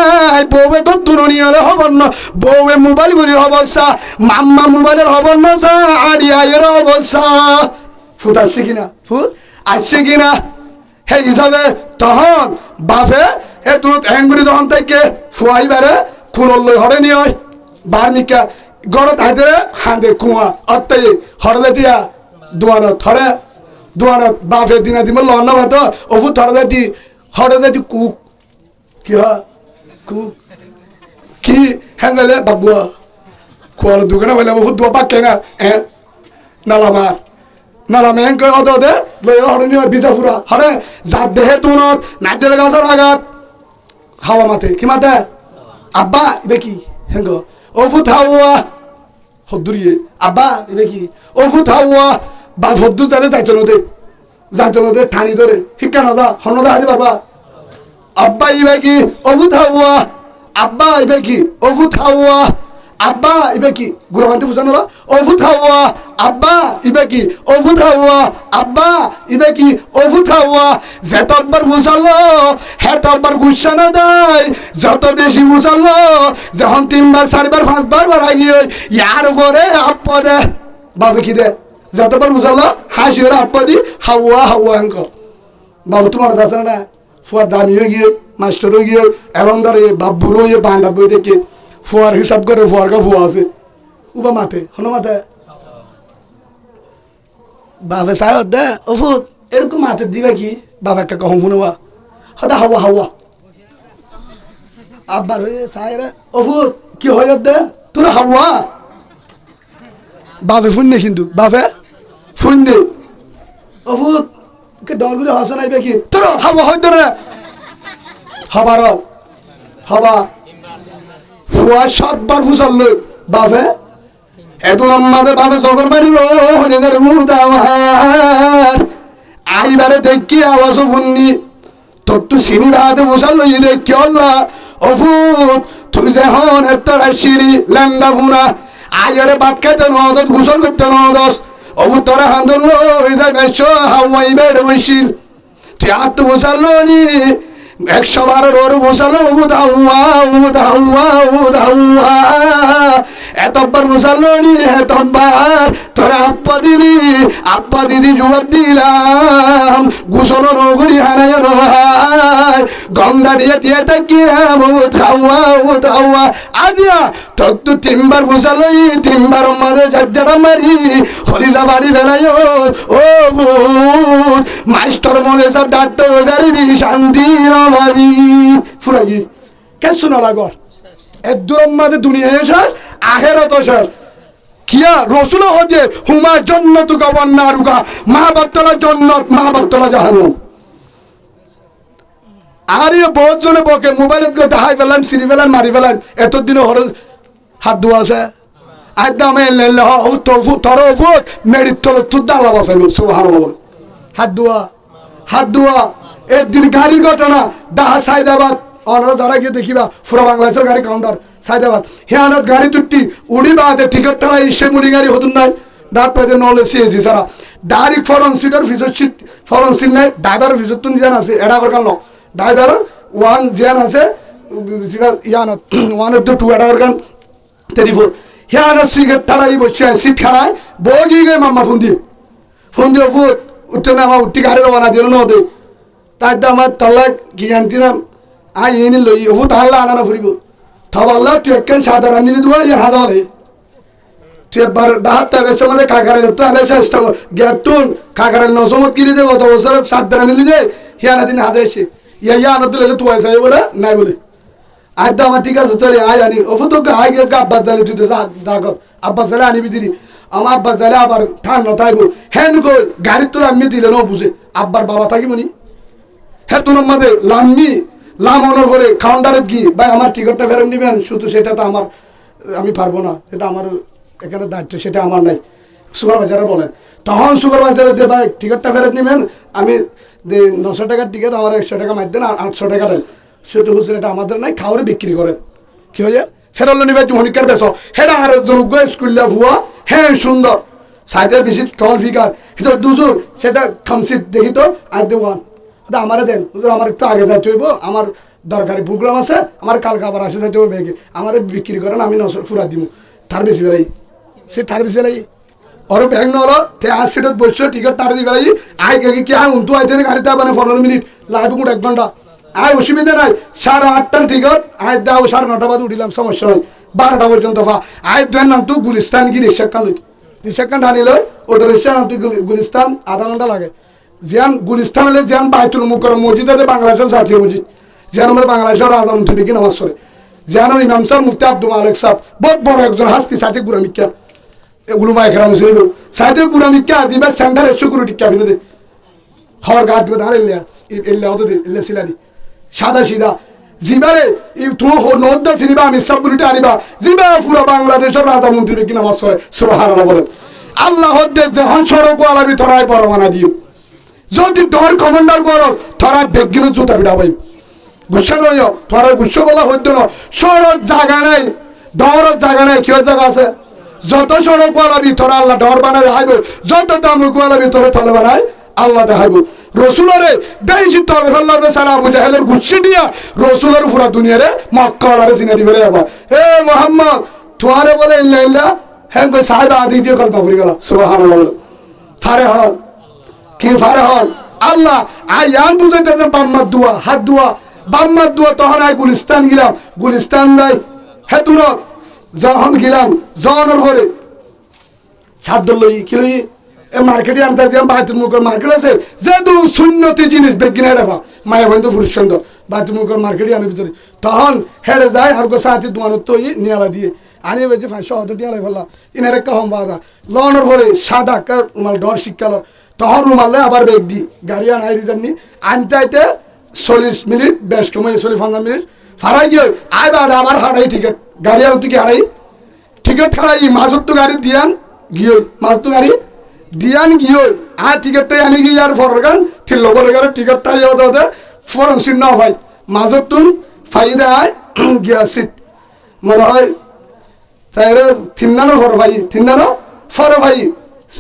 বউবে তো তুরনি হলে হবর না বউবে মোবাইল করি অবস্থা মাম্মা মোবাইলের হবর না সা আড়ি আয়ের অবস্থা ফুট আসছে কিনা ফুট আসছে কিনা হে হিসাবে তখন বাপে এ তুই হ্যাঙ্গুরি তখন থেকে ফুয়াই বেড়ে খুলল হরে নিয়ে বার্মিকা গড় তাইতে হাঁদে কুয়া অত্যাই হরে দিয়া দুয়ারত হরে দুয়ারত বাপে দিনা দিব লন ভাত ওষুধ হরে দি হরে দি কুক কি হয় কুক কি হ্যাঙ্গলে বাবুয়া কুয়ার দোকানে বলে ওষুধ দুয়া পাকে না হ্যাঁ নালামার নালামে হ্যাঙ্গে অদ দে লয়ে হরে নিয়ে বিজা ফুরা হরে যার দেহে তুনত নাইটের গাছের আঘাত খাওয়া মাতে কি মাতে আব্বা এবে কি হ্যাঙ্গ ওষুধ হাওয়া হদ্দুরিয়ে আব্বা এবে কি ওষুধ হাওয়া বা হদ্দু চালে যাইতো নদে ঠানি ধরে শিক্ষা নদা হনদা হাতে পারবা আব্বা ইবে কি ওষুধ হাওয়া আব্বা ইবে কি ওষুধ হাওয়া আব্বা ইবে কি গুরবান্তি বুঝানো ওষুধ হাওয়া আব্বা ইবে কি ওষুধ হাওয়া আব্বা ইবে কি ওষুধ হাওয়া যেতবার বুঝালো হেতবার গুসা না দেয় যত বেশি বুঝালো যখন 3 বার 4 বার 5 বার বাড়াই গিয়ে ইয়ার উপরে আপ্পা দে বাবা কি দে যতবার বুঝালো হাসি ওরা আপ্পা দি হাওয়া হাওয়া অঙ্ক বাবু তোমার আছে না ফুয়ার দামিও গিয়ে মাস্টারও গিয়ে এবং ধরে বাবুরও গিয়ে বান্ডা বই দেখে ফুয়ার হিসাব করে ফুয়ার কা ফুয়া আছে উবা মাথে হনো মাথে বাবা সাহেব দে ওফুত এরকম মাথে দিবে কি বাবা একটা কখন শুনবা হদা হাওয়া হাওয়া আব্বার হয়ে সাহেব ওফুত কি হয়ে দে তোর হাওয়া বাপে শুননে কিন্তু বাপে শুননে ওফুত কে ডলগুলো হাসা নাইবে কি তোর হাওয়া হয় তোর হবার হবা ফুয়া 7 বার ফুসাল বাপে এত আমাদের বাপে সফর মারিল নিজের মুদাওয়ার আইবারে দেখি আওয়াজ শুননি তোর তো সিনি বাদে ফুসাল দেখি আল্লাহ ওফুত তুই যখন একটা রাশিরি ল্যান্ডা ফুনা আইয়ারে ভাত খাইতে নদত গোসল করতে নদস অবু তোরা হান্দল হয়ে যায় বেশ হাওয়াই বেড়ে বসিল তুই আত্ম বসাল নি 112 ওর বসাল এতবার বসাল নি এতবার তোরা আপ্পা দিদি জবাব দিলাম গোসল নগরী হারায় নয় গঙ্গা দিয়ে দিয়ে থাকি খাওয়া আজিয়া তোর তো 3 বার বসাল 3 বার মাঝে যারা মারি হরিজা বাড়ি বেলায় ও মাস্টার মনে সব ডাক্তার যারি শান্তি ভাবি ফুরাগি কে শোনা লাগর একদম মাঝে দুনিয়া শেষ আখেরাত শেষ কিয়া রসুল হদে হুমা জন্নত গবন্না রুকা মা বক্তলা জন্নত মা বক্তলা জাহান্নাম আর এই বহুত জনে বকে মোবাইল দেখাই ফেলান সিরি ফেলান মারি ফেলান এতদিন হরে হাত ধোয়া আছে আদামে লেলে ও তোফু তরফুত মেরি তলে তুদালা বসাইল সুবহানাল্লাহ হাত ধোয়া একদিন গাড়ির ঘটনা ডাহা সাইদাবাদ অনারা যারা গিয়ে দেখিবা পুরো বাংলাদেশের গাড়ি কাউন্টার সাইদাবাদ হিয়ানত গাড়ি দুটি উড়ি বাদে টিকিট টানা ইসে মুড়ি গাড়ি হতুন নাই ডাক পাইতে নলে সিএসি ছাড়া ডাইরেক্ট ফরেন সিটের ফিসর সিট ফরেন সিট নাই ড্রাইভারের ফিসর তো নিজান আছে এটা করে কাল ড্রাইভার ওয়ান জিয়ান আছে ইয়ানত ওয়ান অফ দ্য টু এটা করে কাল 34 হিয়ানো সিগারেট তাড়াই বসে সিট খাড়ায় বগি গে মাম্মা ফোন দিয়ে ফুট উঠতে না আমার উঠতে গাড়ি রওনা দিল না ওদের তাই তো আমার তাল্লাক কি জানতিলাম আই এনে লই ও তাহলে আনানা ফুরিব থাবাল্লা তুই একখান সাধারণ নিলে তোমার ইয়ে হাজার হলে তুই একবার ডাহারটা বেশ আমাদের কাকারের তো আমি চেষ্টা গ্যাপটুন কাকারের নসমত কিনে দে গত বছর সাতটা নিলি দে হিয়ানা দিন হাজার এসে ইয়া আনতে লেলে তুই চাই বলে নাই বলে আজ তো আমার ঠিক আছে চলে আয় আনি ও তো আই গে আব্বাস জালে তুই তো যা কর আব্বাস জালে আনিবি দিলি আমার আব্বাস জালে আবার ঠান্ডা থাকবো হ্যান কই গাড়ির তো আমি দিলে ন বুঝে আব্বার বাবা থাকিবনি হ্যাঁ তোর মাঝে লাম্মি লাম অনর করে কাউন্টারে কি ভাই আমার টিকিটটা ফেরত নেবেন শুধু সেটা তো আমার আমি পারবো না সেটা আমার এখানে দায়িত্ব সেটা আমার নাই সুপারভাইজার বলেন তখন সুপারভাইজার যে ভাই টিকিটটা ফেরত নেবেন আমি 900 টাকার টিকিট আমার 100 টাকা মার দেন 800 টাকা দেন সেটা হচ্ছে এটা আমাদের নাই খাওয়ারে বিক্রি করেন কি হয়ে ফেরত নিবে মনিকার বেশ হেটা আর যোগ্য স্কুল্লা ভুয়া হ্যাঁ সুন্দর সাইডের বেশি টল ফিগার সেটা দুজোর সেটা খামসিট দেখি তো আর দেওয়ান আমারে দেন আমার একটু আগে যাইতে হইব আমার দরকারি প্রোগ্রাম আছে আমার কালকে আবার আসে যাইতে হবে ব্যাগে আমার বিক্রি করেন আমি ফুরা দিব তার বেশি বেড়াই সে তার বেশি বেড়াই ওর ব্যাগ নলো তে আর সিটত বসছো টিকিট তার দিয়ে বেড়াই আই গে কি আয় উন্তু আইতে গাড়িতে মানে 15 মিনিট লাগবে মোট 1 ঘন্টা আয় অসুবিধা নাই 8:30টার টিকিট আয় দাও 9:30 বাজে উঠিলাম সমস্যা নাই 12টা পর্যন্ত আয় দেন নাম তো গুলিস্তান কি রিক্সাখান ঢানিল ওটা রিক্সা নাম তুই গুলিস্তান আধা ঘন্টা লাগে জিয়ান গুলিস্তান হলে জিয়ান বাইতুল মুকাররম মসজিদ আছে বাংলাদেশের জাতীয় মসজিদ জিয়ান আমাদের বাংলাদেশের আজামুদ্দিন কি নামাজ পড়ে জিয়ানোর ইমাম সাহেব মুফতি আব্দুল মালিক সাহেব বহুত বড় একজন হাস্তি সাথে গুড়া মিক্কা এগুলো মাইকরাম ছিল সাথে গুড়া মিক্কা দিবা সেন্টার 100 কোটি টাকা ফিরে দে হর গাট দিয়ে দাঁড়ে এল্লা হতো এল্লা সিলানি সাদা সিধা জিবারে তুমি নোটটা চিনিবা আমি সব বুলিটা আনিবা জিবা পুরো বাংলাদেশের আজামুদ্দিন কি নামাজ পড়ে সুবহানাল্লাহ বলেন আল্লাহ হদ্দে যখন সড়ক আলাবি তোরাই পরমানা দিও যদি তোর কমান্ডার করো তোরা বেগিন জুতা পিটাবাই গুচ্ছা নয় তোরা গুচ্ছ বলা হইতো না সড়ক জায়গা নাই দৌড়ের জায়গা নাই কেউ জায়গা আছে যত সড়ক ওয়ালাবি তোরা আল্লাহ ডর বানায় দেখাইব যত দামুক ওয়ালাবি তোরা তলে বানায় আল্লাহ দেখাইব রসুলরে বেশি তলে ফেললার সারা আবু জাহেলের গুচ্ছি দিয়া রসুলের পুরা দুনিয়ারে মক্কা ওয়ালারে চিনে দিবে আবার হে মোহাম্মদ তোয়ারে বলে ইল্লা ইল্লা হ্যাঁ কই সাহেব আদি দিয়ে কল্পনা করে গেল সুবহানাল্লাহ ফারে হন কি ফারে হন আল্লাহ আয়ান বুঝাইতে বাম্মার দোয়া হাত দোয়া বাম্মার দোয়া তখন আয় গুলিস্তান গেলাম গুলিস্তান যাই হ্যাঁ দূরত যখন গেলাম জনের ঘরে সাদ্দর লই কি লই মার্কেটে আনতে দিলাম বাহাতুর মুখের মার্কেট আছে যে দু শূন্যতি জিনিস বেগিনে রাখা মায়ের ভাই তো পুরুষ সুন্দর বাহাতুর মুখের মার্কেটে আনে ভিতরে তখন হেরে যায় আর গোসাহাতি দোয়ানোর তো নিয়ালা দিয়ে আনি বেজে 500 নিয়ালা ফেললা ইনার একটা হম বাদা লনের ঘরে সাদা ডর শিক্ষালয় তখন রুমালে আবার বেগ দি গাড়ি আনাই রিজার্নি আনতে আইতে 40 মিনিট বেশ কমে 40-50 মিনিট ফারাই গিয়ে আয় বাদ আবার হারাই টিকিট গাড়ি আর তুই হারাই টিকিট হারাই মাঝত তো গাড়ি দিয়ান গিয়ে মাঝত গাড়ি দিয়ান গিয়ে আর টিকিটটাই আনি গিয়ে আর ফরগান ঠিক লগরে গেলে টিকিটটাই হতে ফরেন সিট না ভাই মাঝত তুন ফাইদা আয় গিয়া সিট মনে হয় তাই 3 নানো ফর ভাই 3 নানো ফর ভাই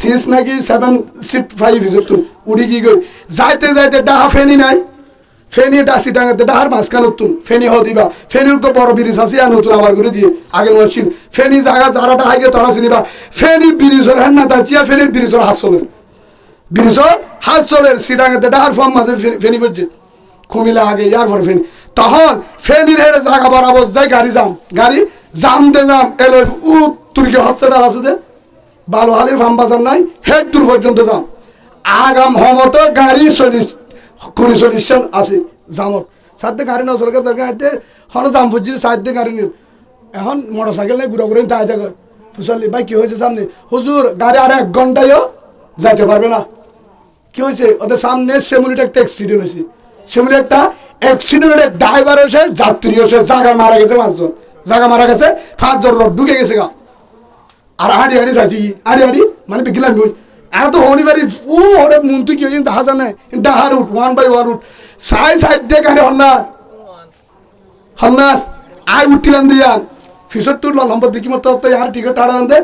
6 নাকি 7 সিট 5 হিসেবে উড়ি কি গই যাইতে যাইতে ডাহা ফেনি নাই ফেনি ডাসি টাঙাতে ডাহার মাঝখান নতুন ফেনি হ দিবা ফেনির তো বড় ব্রিজ আছে আর নতুন আবার করে দিয়ে আগে নছিল ফেনি জায়গা যারাটা আগে তারা চিনিবা ফেনি ব্রিজের হ্যাঁ না তাচিয়া ফেনির ব্রিজের হাত চলের সিটাঙাতে ডাহার ফর্ম মাঝে ফেনি করছে কুমিলা আগে ইয়ার পরে ফেনি তখন ফেনির হেরে জায়গা বরাবর যায় গাড়ি জাম এলো তুর্কি হসপিটাল আছে যে বালু হালির ফার্ম বাজার নাই হেড দূর পর্যন্ত যাম আগাম হমত গাড়ি 40 আছে জামত সাথে গাড়ি না চলে গেছে হন জাম ফুজি সাথে গাড়ি নিয়ে এখন মোটর সাইকেল নেই ঘুরা ঘুরে তাই যাবে ফুসলি ভাই কি হয়েছে সামনে হুজুর গাড়ি আর 1 ঘন্টায়ও যাইতে পারবে না কি হয়েছে ওদের সামনে সেমুলিটা একটা অ্যাক্সিডেন্ট হয়েছে সেমুলি একটা অ্যাক্সিডেন্টে ড্রাইভার হয়েছে যাত্রী হয়েছে জায়গা মারা গেছে 5 জন জায়গা মারা গেছে 5 জন রোড ঢুকে গেছে গা আর হাঁড়ি যাচ্ছি হাঁড়ি মানে গেলাম আর তো হনিবারি ও ওরে মন্ত্রী কি হয়েছে দেখা জানে ডাহার উঠ 1 বাই 1 উঠ সাইড দিয়ে গাড়ি হন্নার আয় উঠিলাম দিয়ান ফিসর তুল লম্বর দেখি মতো তো আর টিকে টাড়া আনতে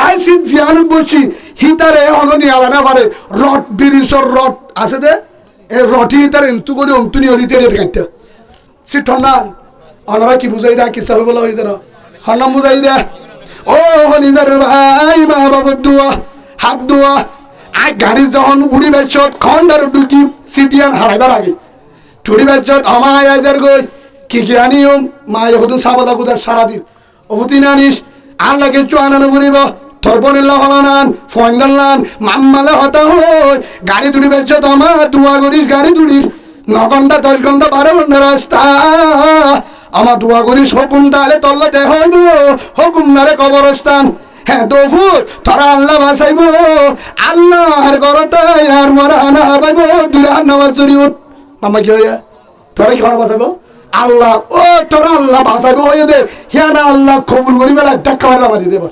আই সিট জিয়ান বসি হিতারে হলনি আলানা পারে রট বিরিসর রট আছে দে এই রটি হিতারে ইন্তু করে অন্তুনি হরিতে রেট কাটতে সে ঠান্ডা ওনারা কি বুঝাই দেয় কিসা হয়ে বলা হইতে না হন্নাম বুঝাই দেয় ও হলিদার ভাই মা বাবার দোয়া হাত দোয়া আর গাড়ি যখন উড়ি বেচত খন্ডার ঢুকি সিটিয়ান হারাইবার আগে টুড়ি বেচত আমায় আজার গই কি আনিও মায়ে হতো সাবাদা কুদার সারাদিন অবতি নানিস আর লাগে চুয়ানানো করিব থরপনিল্লা হলানান ফয়ঙ্গাল্লান মাম্মালে হতা হই গাড়ি দুড়ি বেচত আমার দোয়া করিস গাড়ি দুড়ির 9 ঘন্টা 10 ঘন্টা 12 ঘন্টা রাস্তা আমার দোয়া করিস হুকুম তাহলে তল্লা দেহ হুকুম নারে কবরস্থান হ্যাঁ দফুর তোরা আল্লাহ বাসাইব আল্লাহর গরতাই আর মরা না পাইব দুরান নামাজ চুরি উঠ মামা কি হইয়া তোরা কি বাসাইব আল্লাহ ও তোরা আল্লাহ বাসাইব হয়ে দে হিয়া না আল্লাহ কবুল করি বেলা টাকা মারা মারি দেব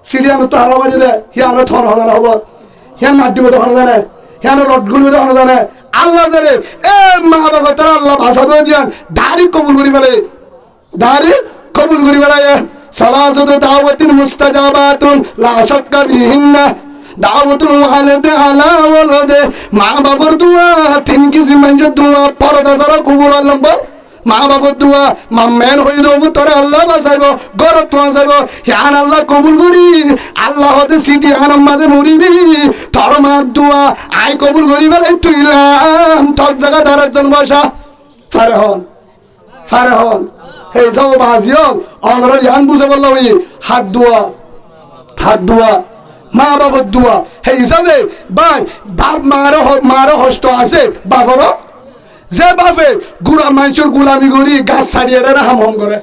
সিরিয়ানো তো হারা মারি দে হিয়া না থর হলা হব হিয়া নাটি মতো হলা জানে হিয়া না রডগুলি মতো হলা জানে আল্লাহ জানে এ মা বাবা তোরা আল্লাহ বাসাইব দিয়ান দাড়ি কবুল করি বেলে দাড়ি কবুল করি বেলায় সালাসাতু দাওয়াতিন মুস্তাজাবাতুন লা শাক্কা ফিহিন্না দাওয়াতুল ওয়ালিদ আলা ওয়ালাদে মা বাবার দোয়া 3 কিসিমের দোয়া পরদা দ্বারা কবুল আল্লাহ বল মা বাবার দোয়া মাম্মেন হই দেব তোরা আল্লাহ বাঁচাইব গরত বাঁচাইব হিয়ান আল্লাহ কবুল করি আল্লাহ হতে সিটি আনাম মাঝে মরিবি তোর মার দোয়া আই কবুল করি বলে তুইলাম তোর জায়গা দাঁড়ার বসা ফারেহন হে যাও বাজিয়ল অনর ইয়ান বুঝে বললা ওই হাত দোয়া মা বাবার দোয়া হে হিসাবে ভাই বাপ মারো হস্ত আছে বাপরও যে বাপে গুড়া মানুষের গুলামি করি গাছ ছাড়িয়ে হাম হম করে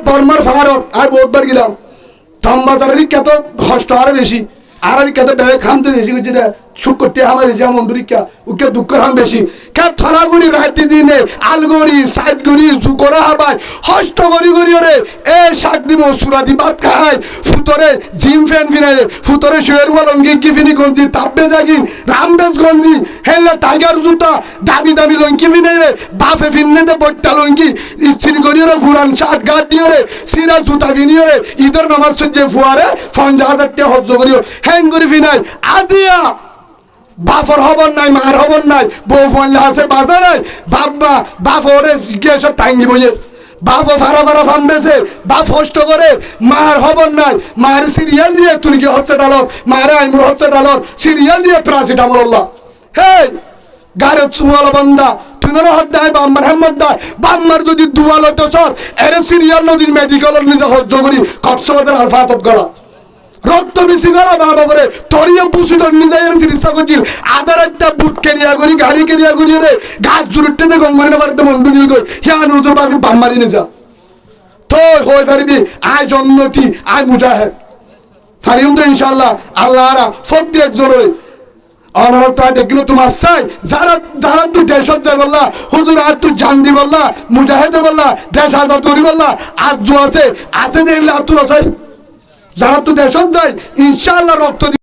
বর্মার ফারত আর বহুতবার গেলাম থামবাজারের রিক্কা তো হস্ত আরো বেশি আর রিক্কা তো বেড়ে খামতে বেশি করছে দেয় সুখ করতে আমার বেশি আমার রিক্কা উকে দুঃখ হাম বেশি কে থলাগুড়ি রাতে দিনে আলগড়ি সাইডগুড়ি জুকরা হাবাই হস্ত গড়ি রে এ শাক দিব সুরাদি ভাত খায় ফুতরে জিম ফ্যান ফিনাই ফুতরে শুয়ের লঙ্গি কি ফিনি গঞ্জি তাপবে জাগি রামবেশ গঞ্জি হেলে টাইগার জুতা দামি দামি লঙ্কি ফিনাই রে বাফে ফিননে দে বট্টা লঙ্কি স্ত্রী করি রে ফুরান শার্ট গাদ দিয়ে রে সিরা জুতা ফিনিও রে ঈদের নামাজ সজ্জে ফুয়ারে 50,000 টাকা হজ্জ করিও হ্যাং করি ফিনাই আজিয়া বাফর হবর নাই মার হবর নাই বউ ফোনলে আছে বাজা নাই বাপ ওরে গিয়ে টাঙ্গি বইয়ে বাপ ভাড়া ফান বেছে বাপ হস্ত করে মার হবর নাই মার সিরিয়াল দিয়ে তুই কি হসপিটালত মারে আইমুর হসপিটালত সিরিয়াল দিয়ে প্যারাসিটামল আল্লাহ হে গারে চুয়াল বন্দা তুই নর হদ দাই বাম্মার হেম্মত দাই বাম্মার যদি দুয়াল হতো সর এরে সিরিয়াল নদীর মেডিকেল নিজে হজ্জ করি কক্সবাজার আলফাতত গলা রক্ত বেশি গলা বাবা করে তরিয়ে পুষি তোর নিজের চিকিৎসা করছিল আদার একটা বুট কেনিয়া করি গাড়ি কেনিয়া করি রে গাছ জুরুটে দে গঙ্গরে না পারতে মন্ডু নিয়ে কই হিয়া নজর বাবু বাম মারি নে যা তো হই পারবি আয় জন্নতি আয় মুজাহিদ ফারিম তো ইনশাআল্লাহ আল্লাহরা ফদ্দি একজনে অনার তো দেখলো তোমার চাই যারা তো দেশত যাই বললা হুজুর আর তুই জান দি বললা মুজাহিদ বললা দেশ আজাদ করি বললা আর জো আছে দেখলে আর তুই আছে যারা তো দেশত যায় ইনশাআল্লাহ রক্ত